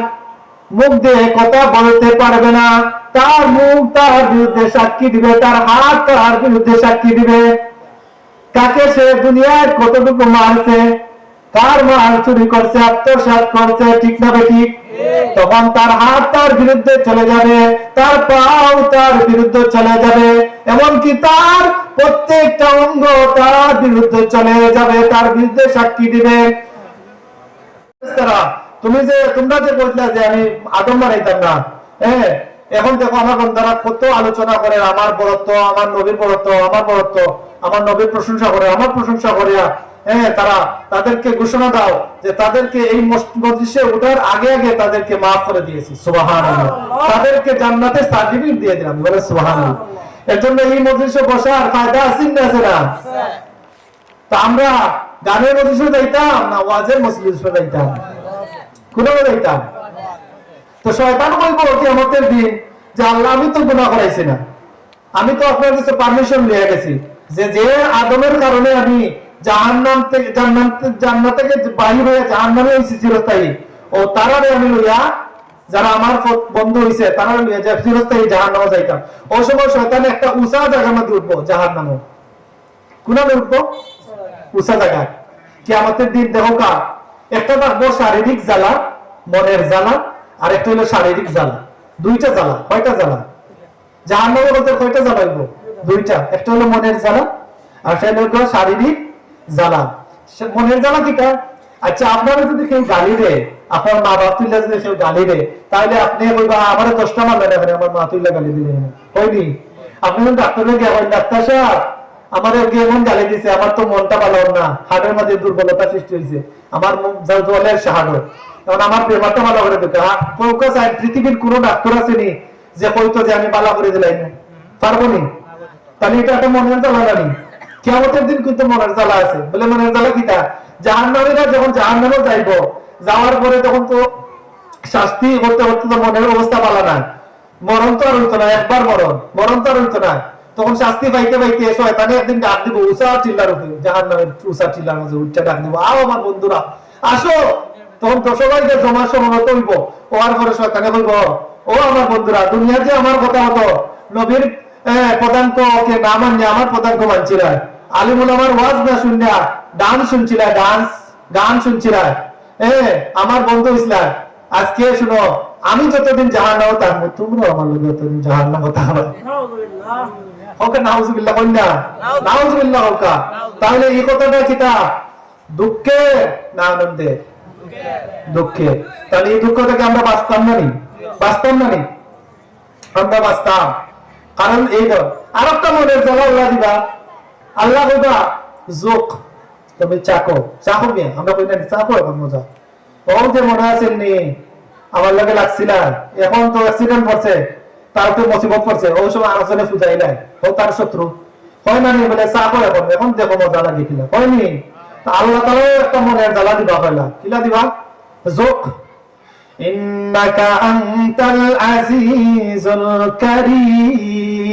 মুখ দিয়ে কথা বলতে পারবে না, তার মুখ তার বিরুদ্ধে সাক্ষী দিবে, তার হাত তার বিরুদ্ধে সাক্ষী দিবে। কাকে সে দুনিয়ায় কতটুকু মারছে, কার মাল চুরি করছে, আত্মসাৎ করছে, ঠিক না ঠিক? তখন তার হাত তার বিরুদ্ধে চলে যাবে, তার পাও তার বিরুদ্ধে চলে যাবে, এমনকি তার প্রত্যেকটা অঙ্গ তার বিরুদ্ধে চলে যাবে, তার বিরুদ্ধে সাক্ষী দিবে। তোমরা যে বললা যে আমি আদম বানাইতাম না, হ্যাঁ, এখন দেখো আমার বন্ধুরা কত আলোচনা করে আমার বড়ত্ব, আমার নবীর বড়ত্ব, আমার বড়ত্ব, আমার নবীর প্রশংসা করে, আমার প্রশংসা করে। হ্যাঁ, তাদেরকে ঘোষণা দাও যে তাদেরকে এই মজলিসে ওঠার আগে আগে তাদেরকে মাফ করে দিয়েছি, সুবহানাল্লাহ। তাদেরকে জান্নাতের সার্টিফিকেট দিয়ে দিলাম, বলে সুবহানাল্লাহ। এর জন্য এই মজলিসে বসার ফায়দা আছে না? আছে না? তো আমরা গানের মজলিসে যাইতাম না ওয়াজের মজলিসে যাইতাম? কোথাও যাইতাম। তো শয়তান বলবো কিয়ামতের দিন যে আল্লাহ আমি তো গুনাহ করাইছি না, আমি তো আপনার কাছে পারমিশন নিয়ে গেছি যে আদমের কারণে আমি জাহান্নাম থেকে জান্নাত থেকে বাহির হয়ে জাহান্নামে হইছি চিরস্থায়ী, ও তারারে আমি লইয়া যারা আমার বন্ধু হইছে তারা লইয়া যে চিরস্থায়ী জাহান্নামে যাইতাম। ওই সময় শয়তান একটা উঁচা জায়গার মধ্যে উঠবো, জাহান্নামে। কোনাতে উঠবো? উঁচা জায়গায়। কিয়ামতের দিন দেখো কা একটা থাকবো শারীরিক জ্বালা, মনের জ্বালা, আর একটা হলো শারীরিক জ্বালা। দুইটা জ্বালা। কয়টা জ্বালা? জাহান্নামে বলতে কয়টা জ্বালা হইব? দুইটা। একটা হলো মনের জ্বালা, আর একটা হলো শারীরিক জ্বালা। মনের জ্বালা কিটা? আচ্ছা, আপনারা যদি কেউ গালি দেয়, আপনার মা বাপ তুল্লা যদি কেউ গালি দেয়, তাহলে আপনি বলবা আমার 10টা মারলে দেখেন আমার মা তুল্লা গালি দিলে হয়নি। আপনি ডাক্তারে গিয়ে হয়, ডাক্তার সাহেব আমার এমন গালি দিছে, আমার তো মনটা ভালো না, হাড়ের মধ্যে দুর্বলতা সৃষ্টি হয়েছে, আমার জলের সাহায্য, কারণ আমার প্রেমারটা ভালো করে দিতে। পৃথিবীর কোন ডাক্তার আসেনি যে হয়তো যে আমি ভালো করে দিলাই না, পারবো নি? তাহলে এটা একটা মনের জ্বালা জানি। কিয়ামতের দিন কিন্তু মনের জ্বালা আছে। বলে মনের জ্বালা কিটা? জাহান্নামীরা যখন জাহান্নামে যাইব, যাওয়ার পরে তখন তো শাস্তি করতে করতে তো মনের অবস্থা ভালো না, মরণ তো আর হইতো না, একবার মরণ তো আর হইতো না। তখন শাস্তি পাইতে পাইতে শয়তানে একদিন ডাক দিব উষা চিল্লার উপরে, জাহান্নামের উষা চিল্লার মাঝে উঠটা ডাক দিব, আও আমার বন্ধুরা আসো। তখন তো সবাইকে জমা সমাগত হইব। হওয়ার পরে শয়তানে বলবো, ও আমার বন্ধুরা, দুনিয়া যে আমার কথা হতো, নবীর পদাঙ্ককে না মান্য আমার পদাঙ্ক মানছিলা, আলিমুল আমার ওয়াজ না শুনিয়া ডান্স শুনছিলা, গান শুনছিলা, আমার বন্ধু ইসলাম, আজকে শুনো, আমি যতদিন জাহান্নামে থাকবো তোমরা আমার লোক যতদিন জাহান্নামে থাকবে। ওকে নাউজুবিল্লাহ কইনা, নাউজুবিল্লাহ ওকা। তাহলে এই কথাটা কিটা দুঃখে না আনন্দে? দুঃখে। তাহলে এই দুঃখ থেকে আমরা বাঁচতাম না নি? বাঁচতাম না নি? আমরা বাঁচতাম। কারণ এই তো আরেকটা মনের জ্বালা আল্লাহ দিবা, আল্লাহ কইবা যোগ তুমি চাকো, চাকো মিয়া, আমরা কই না চাকো এখন মজা। ও যে মনে আছেন নি আমার লগে লাগছিল, এখন তো অ্যাক্সিডেন্ট করছে, তার তো মুসিবত পড়ছে, ওই সময় আরেকজনে ফুজাই নাই, ও তার শত্রু হয় না নি? বলে চাকো এখন, এখন দেখো মজা লাগে কিনা, হয়নি? আল্লাহ তাআলা একটা মনের জ্বালা দিবা, কইলা কিলা দিবা? যোগ। ইন্নাকা আনতাল আজিজুল কারীম।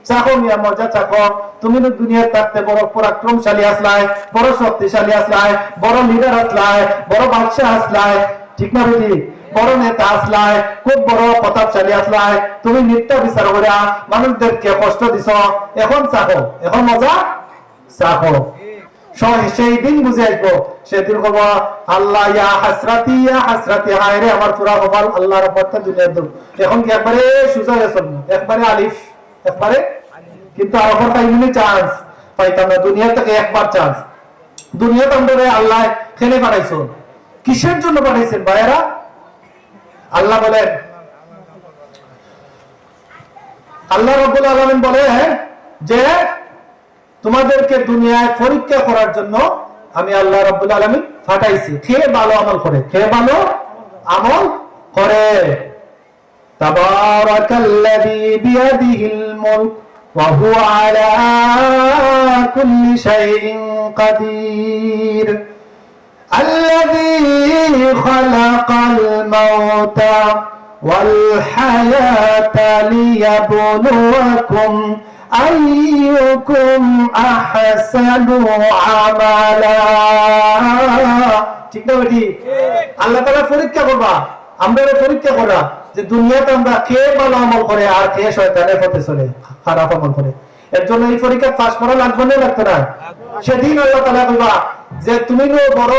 চাকো মিয়া, মজা চাকো। তুমি তো দুনিয়ায় থাকতে বড় পরাক্রমশালী আসলাই, বড় শক্তিশালী আসলাই, বড় লিডার আসলাই, বড় বাদশা আসলাই, ঠিক না বেটি? বড় নেতা আসলাই, খুব বড় প্রতাপশালী আসলাই। তুমি মিথ্যা বিচার করিয়া মানুষদেরকে কষ্ট দিছ, এখন চাকো, এখন মজা চাকো। সেই দিন বুঝে আসবো, সেদিন কব আল্লাহ ইয়া হাসরাতি, ইয়া হাসরাতি, হায় রে আমার পুরা কপাল, আল্লাহর রহমতে দুনিয়ার দুঃখ। এখন কি একবারে সোজা গেছ, একবারে আলিফ, একবারে। কিন্তু আবার পাইনি চান্স, পাইতাম না। দুনিয়া থেকে একবার চান্স। দুনিয়াতে আমরা আল্লাহ খেলে পাঠাইছো, কিসের জন্য পাঠাইছেন ভাইয়েরা? আল্লাহ বলেন, আল্লাহ রাব্বুল আলামিন বলে যে তোমাদেরকে দুনিয়ায় পরীক্ষা করার জন্য আমি আল্লাহ রাব্বুল আলামিন পাঠাইছি। খেয়ে ভালো আমল করে, খেয়ে ভালো আমল করে। তাবারাকাল্লাযী বিয়াদিহিল মুলক ওয়া হুয়া আলা কুল্লি শাইইন কাদির। আল্লাযী খালাকাল মাউতা ওয়াল হায়াতা লিয়াবলুয়াকুম আইয়ুকুম আহসানু আমালা। ঠিক না বেটি? আল্লাহ তাআলা পরীক্ষা করবা, আমরা পরীক্ষা করা যে দুনিয়াতে আমরা কে ভালো আমল করে আর কে শয়তানের পথে চলে, খারাপ আমল করে। এর জন্য এই পরীক্ষা পাস করা লাগবে না, লাগতো না? সেদিন আল্লাহ তাআলা কইবা যে তুমি তো বড়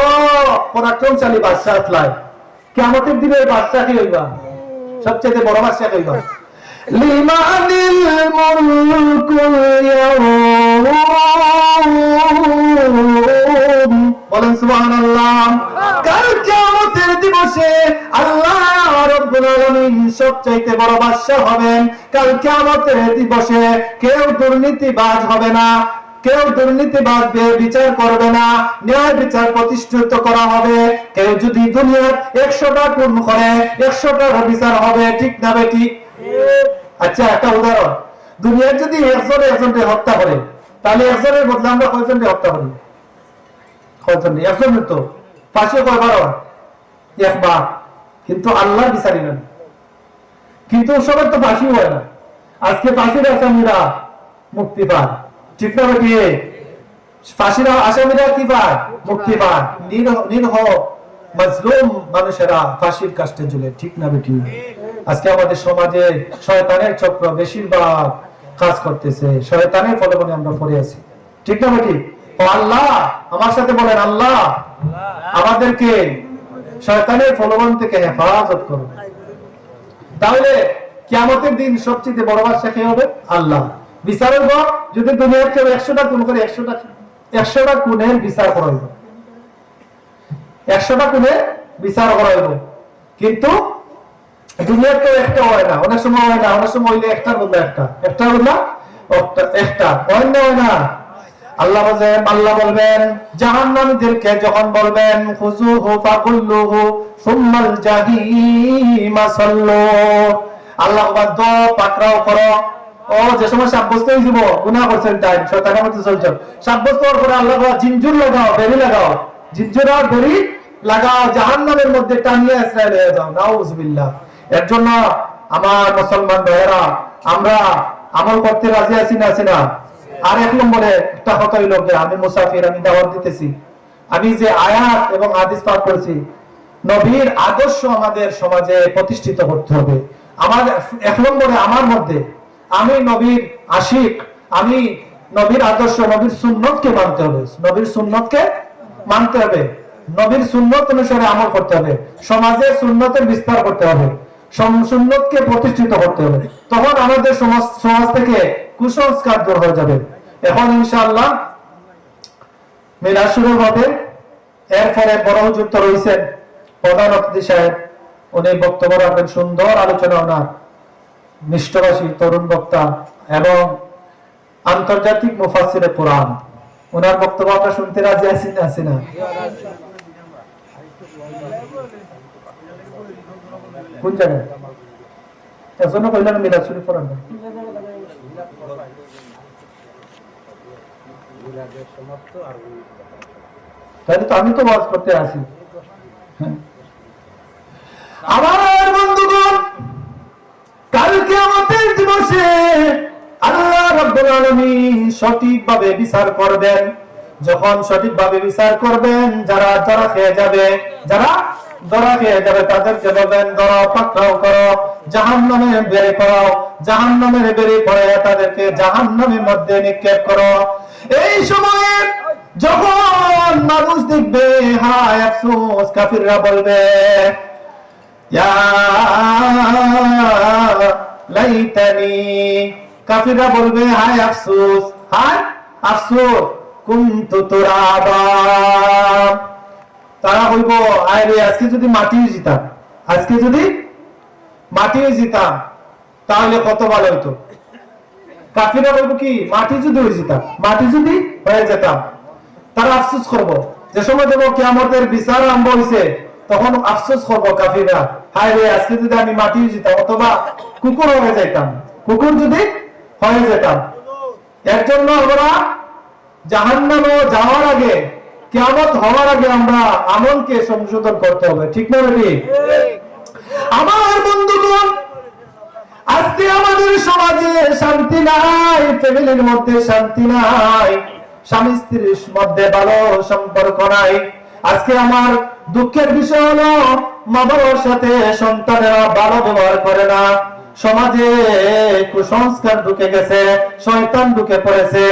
পরাক্রমশালী বাদশা আসলাই, কিয়ামতের দিনে বাদশা কি হইবা? সবচেয়ে বড় বাদশা কি হইবা? লিমানিল মুলকুল ইয়াউম, বলেন সুবহানাল্লাহ। কাল কিয়ামতের দিবসে আল্লাহ রাব্বুল আলামিন সবচেয়ে বড় বাদশা হবেন। কাল কিয়ামতের দিবসে কেউ দুর্নীতিবাজ হবে না, কেউ দুর্নীতিবাজ বিচার করবে না, ন্যায় বিচার প্রতিষ্ঠিত করা হবে। কেউ যদি দুনিয়ার 100টা খুন করে 100টার বিচার হবে, ঠিক না বেটি? আচ্ছা একটা উদাহরণ, দুনিয়ার যদি একজনকে হত্যা করে, তাহলে একজনের বদলে আমরা কয়জনকে হত্যা করি? কয়জন? একজনের তো ফাঁসি কয়বার? একবার। কিন্তু আল্লাহর বিচারই নেন, কিন্তু সবার তো ফাঁসি হয় না। আজকে ফাঁসির আসামিরা মুক্তি পায়, ঠিক না বেটি? ফাঁসির আসামিরা কি পায়? মুক্তি পায়। নিরহ মাজলুম মানুষেরা ফাঁসির কাষ্টে ঝুলে, ঠিক না বেটি? আজকে আমাদের সমাজে শয়তানের চক্র বেশিরভাগ কাজ করতেছে, শয়তানের ফলবনে আমরা পড়ে আছি, ঠিক না বেটি? ও আল্লাহ, আমার সাথে বলেন আল্লাহ আমাদেরকে শয়তানের ফলবন থেকে হেফাজত করুন। তাহলে কিয়ামতের দিন সবচেয়ে বড় বাদশা কে হবে? আল্লাহ। বিচারের পর যদি দুনিয়ার কেউ 100টা খুন করে 100টা খুনের বিচার করা হইব, 100টা খুনের বিচার করা হইব। কিন্তু দুনিয়ার কেউ একটা হয় না, অনেক সময় হয় না, অনেক সময় হইলে একটার বদলে একটা বদলা একটা হয় না। আল্লাহ বলবেন জাহান্নামীদেরকে যখন বলবেন খুযুহু ফাকুল্লুহু সুম্মাল জাহিমা সাল্লু, আল্লাহ বাদ পাকড়াও করো। ও যে সময় সাব্যস্ত হইব গুনাহ করছেন, তাই শয়তানের মধ্যে চলছে, সাব্যস্ত হওয়ার পরে আল্লাহ জিনজুর লাগাও, বেরি লাগাও, জিনজুর আর বেরি লাগাও, জাহান্নামের মধ্যে টানিয়ে ইসরায়েল হয়ে যাও, নাউযুবিল্লাহ। এর জন্য আমার মুসলমান ভাইয়েরা, আমরা আমল করতে রাজি আছি না? আর এক নম্বরে একটা কথা হইল যে আমি মুসাফির, আমি দাওয়াত দিতেছি, আমি যে আয়াত এবং হাদিস পাঠ করছি, নবীর আদর্শ আমাদের সমাজে প্রতিষ্ঠিত করতে হবে। আমার এক নম্বরে আমার মধ্যে আমি নবীর আশিক, আমি নবীর আদর্শ, নবীর সুন্নতকে মানতে হবে, নবীর সুন্নতকে মানতে হবে। নবীর সুন্নত অনুসারে আমল করতে হবে, সমাজে সুন্নতের বিস্তার করতে হবে, সুন্নতকে প্রতিষ্ঠিত করতে হবে, তখন আমাদের সমাজ থেকে কুসংস্কার দূর হয়ে যাবে। এখন ইনশাআল্লাহ মিলাদ শুরু হবে। এরপরে বড় হুজুর তো রয়েছেন প্রধান অতিথি সাহেব, উনি বক্তব্য রাখবেন, সুন্দর আলোচনা, ওনার মিষ্টভাষী তরুণ বক্তা এবং আন্তর্জাতিক মুফাসসিরে কোরআন, ওনার বক্তব্য আমরা শুনতে রাজি আছি না? আছি না? কোন জায়গায় এজন্য কইলাম মিলাদ শরীফ পড়ান না, তাহলে তো আমি তো ওয়াজ করতে আসি। আমার বন্ধুগণ, কাল কিয়ামতের দিবসে আল্লাহ রাব্বুল আলামিন সঠিকভাবে বিচার করবেন। যখন সঠিকভাবে বিচার করবেন, যারা ধরা খেয়ে যাবে, তাদেরকে বলবেন, ধরো, পাকড়াও করো, জাহান্নামে বের করো, জাহান্নামের বের করে তাদেরকে জাহান্নামের মধ্যে নিক্ষেপ করো। এই সময়ে যখন মানুষ দেখবে, হায় আফসোস, কাফিররা বলবে, ইয়া লাইতানি, কাফিররা বলবে, হায় আফসোস, হায় আফসোস, কুনতু তুরাবা। তারা বলবো, আরে আজকে যদি মাটি হয়ে যেতাম, আজকে যদি মাটি হয়ে যেতাম তাহলে কত ভালো হতো। কাফিররা বলবো কি, মাটি যদি হয়ে যেতাম, মাটি যদি হয়ে যেতাম। তারা আফসোস করবো, যে সময় দেবো কিয়ামতের বিচার আরম্ভ হয়েছে, তখন আফসোস করবো কাফিররা, হায় রে আজকে যদি আমি মাটি হয়ে যেতাম, অথবা কুকুর হয়ে যেতাম, কুকুর যদি হয়ে যেতাম। এর জন্য আমরা জাহান্নামে যাওয়ার আগে, কিয়ামত হওয়ার আগে আমরা আমলকে সংশোধন করতে হবে, ঠিক না বেটি? আমার বন্ধুগণ, আজকে আমাদের সমাজে শান্তি নাই, ফ্যামিলির মধ্যে শান্তি নাই, স্বামী স্ত্রীর মধ্যে ভালো সম্পর্ক নাই। আজকে আমার দুঃখের বিষয় হলো, মা বাবার সাথে সন্তানেরা ভালো ব্যবহার করে না, সমাজে কুসংস্কার ঢুকে গেছে, শয়তান ঢুকে পড়েছে,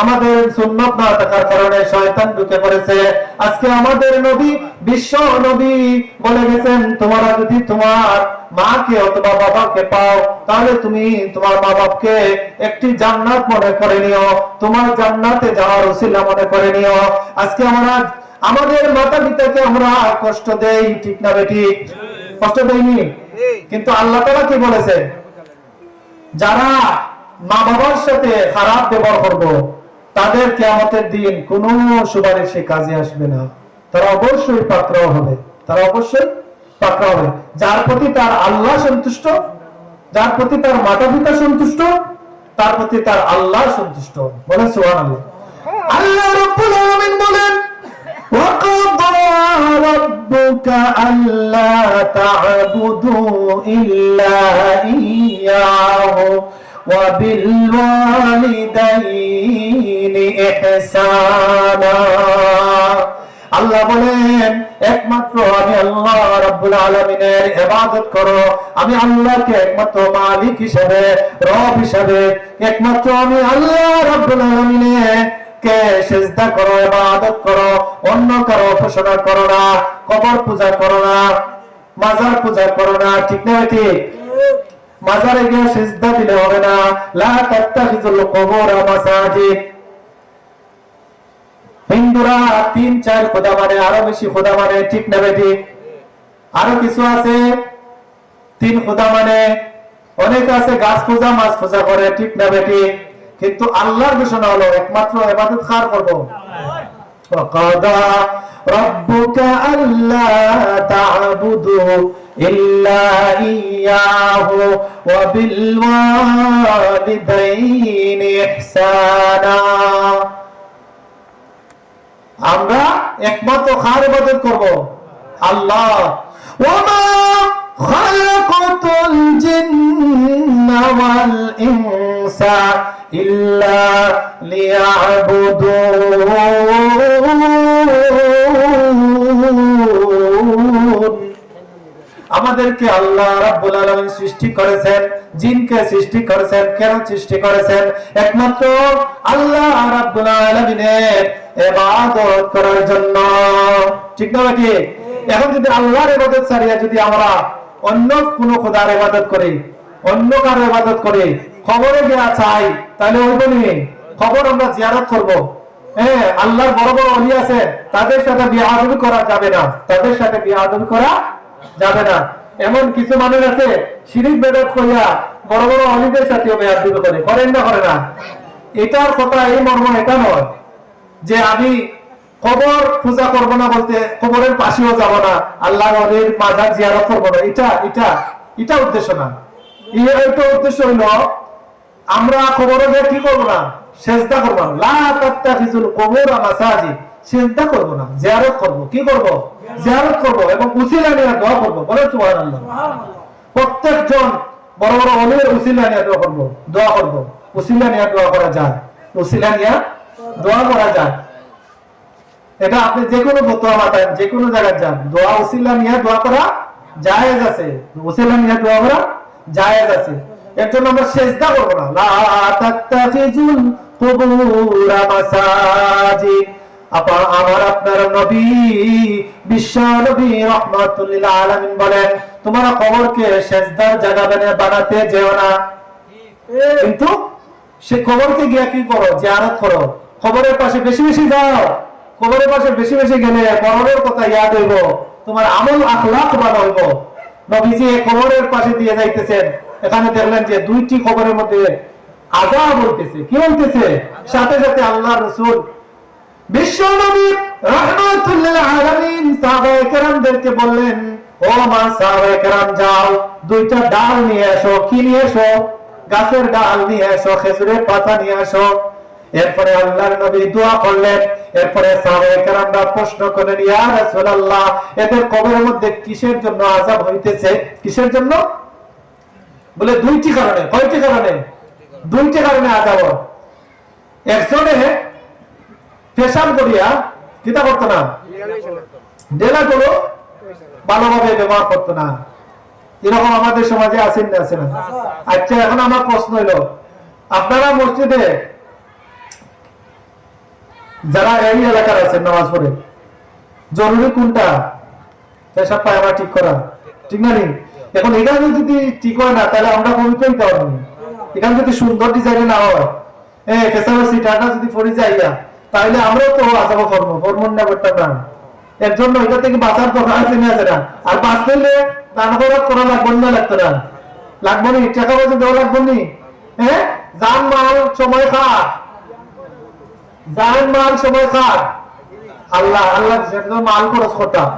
আমাদের সুন্নাত না থাকার কারণে শয়তান ঢুকে পড়েছে। আজকে আমাদের নবী, বিশ্ব নবী বলে গেছেন, তোমরা যদি তোমার মাকে অথবা বাবাকে পাও, তাহলে তুমি তোমার মা বাপকে একটি জান্নাত মনে করে নিও, তোমার জান্নাতে যাওয়ার উসিলা মনে করে নিও। আজকে আমরা আমাদের মাতা পিতাকে আমরা কষ্ট দেই, ঠিক না বেটি? কষ্ট দেইনি? কিন্তু আল্লাহ তাআলা কি বলেছে, যারা মা বাবার সাথে খারাপ ব্যবহার করবে, তাদের কিয়ামতের দিন কোনো সুপারিশে কাজে আসবে না, তারা অবশ্যই পাকড়াও হবে, তারা অবশ্যই পাকড়াও হবে। যার প্রতি তার আল্লাহ সন্তুষ্ট, যার প্রতি তার মাতা পিতা সন্তুষ্ট, তার প্রতি তার আল্লাহ সন্তুষ্ট। বলেন সুবহানাল্লাহ। আল্লাহ রাব্বুল আলামিন বলেন, وَقَضَى رَبُّكَ أَلَّا تَعْبُدُوا إِلَّا إِيَّاهُ وَبِالْوَالِدَيْنِ إِحْسَانًا। আল্লাহ বলেন, একমাত্র আমি আল্লাহ রাব্বুল আলামিনের ইবাদত করো, আমি আল্লাহকে একমাত্র মালিক হিসেবে, রব হিসেবে, একমাত্র আমি আল্লাহ রাব্বুল আলামিনের কে সিজদা করো, ইবাদত করো, অন্য কারো উপাসনা করো না, কবর পূজা করো না, মাজার পূজা করো না, ঠিক না? ঠিক। মাজারে গিয়ে সিজদা দিলে হবে না, লা তাত্তাখিযুল কুবুর মাসাজিদ। হিন্দুরা 3-4 খোদা মানে, আরো বেশি খোদা মানে, ঠিক না বেটি? আরো কিছু আছে 3 খোদা মানে, অনেক আছে গাছ পূজা, মাছ পূজা করে, ঠিক না বেটি? কিন্তু আল্লাহর ঘোষণা হলো একমাত্র ইবাদত কার করব? وَقَضَى رَبُّكَ أَلَّا تَعْبُدُوا إِلَّا إِيَّاهُ وَبِالْوَالِدَيْنِ إِحْسَانًا। আমরা একমাত্র কার ইবাদত করব? আল্লাহ। وَمَا خَلَقْتُ الْجِنَّ وَالْإِنسَ إِلَّا لِيَعْبُدُونِ। আমাদেরকে আল্লাহ রাব্বুল আলামিন সৃষ্টি করেছেন, জিনকে সৃষ্টি করেছেন। কেন সৃষ্টি করেছেন? একমাত্র আল্লাহ রাব্বুল আলামিনের ইবাদত করার জন্য। ঠিক না নাকি? এখন যদি আল্লাহর ইবাদত ছাড়িয়া যদি আমরা অন্য কোন খোদার ইবাদত করি, অন্য কারো ইবাদত করি, খবরে গিয়া চাই, তাহলে হইব নি? খবর আমরা জিয়ারত করব। হ্যাঁ, আল্লাহর বড় বড় ওলি আছে, তাদের সাথে বিয়াদবি করা যাবে না, তাদের সাথে বিয়াদবি করা যাবে না। এমন কিছু মানুষ আছে শিরিক বেদাত করিয়া বড় বড় ওলিদের সাথে বিয়াদবি করে, করেন না করে না? এটার কথা এই মর্ম এটা নয় যে আমি কবর পূজা করব না, বলতে কবরের পাশেও যাব না, আল্লাহর ওলির মাজার জিয়ারত করব না, এটা উদ্দেশ্য না। এটা উদ্দেশ্য হইল আমরা কবরে গিয়ে কি করব না? সেজদা করব না। লা তাত্তাখিজুল কুবুর মাসাজিদ, সেজদা করব না, জিয়ারত করব। কি করব? জিয়ারত করব এবং উসিলা নিয়ে দোয়া করব। বলেন সুবহানাল্লাহ। প্রত্যেকজন বড় বড় ওলির উসিলা নিয়ে দোয়া করব, দোয়া করব। উসিলা নিয়ে দোয়া করা যায়, উসিলা নিয়ে দোয়া করা যায়। এটা আপনি যে কোনো ফতোয়া মাতান, যে কোনো জায়গায় যান, দোয়া উসিলা নিয়ে দোয়া করা জায়েজ আছে, উসিলা নিয়ে দোয়া করা জায়েজ আছে। এর জন্য আমরা সেজদা করব না। লা তাত্তাখিজুল কুবুর মাসাজিদ। আমার আপনার নবী, বিশ্ব নবী রাহমাতুল লিল আলামিন বলেন, তোমরা কবরকে সেজদার জায়গা বানাতে যেও না। কিন্তু সে কবরকে গিয়ে কি করো? জিয়ারত করো। কবরের পাশে বেশি বেশি যাও। কবরের পাশে বেশি বেশি গেলে কবরের কথা ইয়াদ হইব, তোমার আমল আখলাক ভালো হইব। নবীজি কবরের পাশে দিয়ে যাইতেছেন, এখানে দেখলেন যে দুইটি কবরের মধ্যে আযাব হইতেছে। কি হইতেছে? সাথে সাথে আল্লাহ রাসূল বিশ্ব নবী রাহমাতুল লিল আলামিন সাহাবায়ে কেরামদেরকে বললেন, ও মা সাহাবায়ে কেরাম, যাও দুইটা ডাল নিয়ে এসো। কি নিয়ে এসো? গাছের ডাল নিয়ে এসো, খেজুরের পাতা নিয়ে এসো। এরপরে আল্লাহর নবী দোয়া করলেন। এরপরে সাহাবায়ে কেরামরা প্রশ্ন করলেন, ইয়া রাসূলুল্লাহ, এদের কবরের মধ্যে কিসের জন্য আযাব হইতেছে? কিসের জন্য? বলে দুইটি কারণে। কয়টি কারণে? দুইটি কারণে আযাব। একজনে পেশাব করিয়া কিতা করতো না, ডেলা গুলো ভালোভাবে ব্যবহার করতো না। এরকম আমাদের সমাজে আছেন না? আছে না? আচ্ছা, এখন আমার প্রশ্ন হইল, আপনারা মসজিদে যারা এই এলাকার আছেন নামাজ পড়ে, জরুরি কোনটা? পেশাব পায়খানা ঠিক করা, ঠিক না? এখন এখানে যদি ঠিক হয় না, তাহলে আমরা কমিতে হইতে পারবো না। এখানে যদি সুন্দর ডিজাইনে না হয়, পেশাবের সিটাটা যদি পড়ে যাইয়া, তাহলে আমরাও তো আজাব করবো, ফরমন না করতাম না। এর জন্য এটা থেকে বাঁচার দরকার আছে না? আছে না? আর বাঁচতে দান করা লাগবে না? লাগতো না? লাগবো নি? টাকা পয়সা দেওয়া লাগবো নি? হ্যাঁ, জান মাল সময় খা, জান মাল সময় খা। আল্লাহ মাল খরচ করতাম।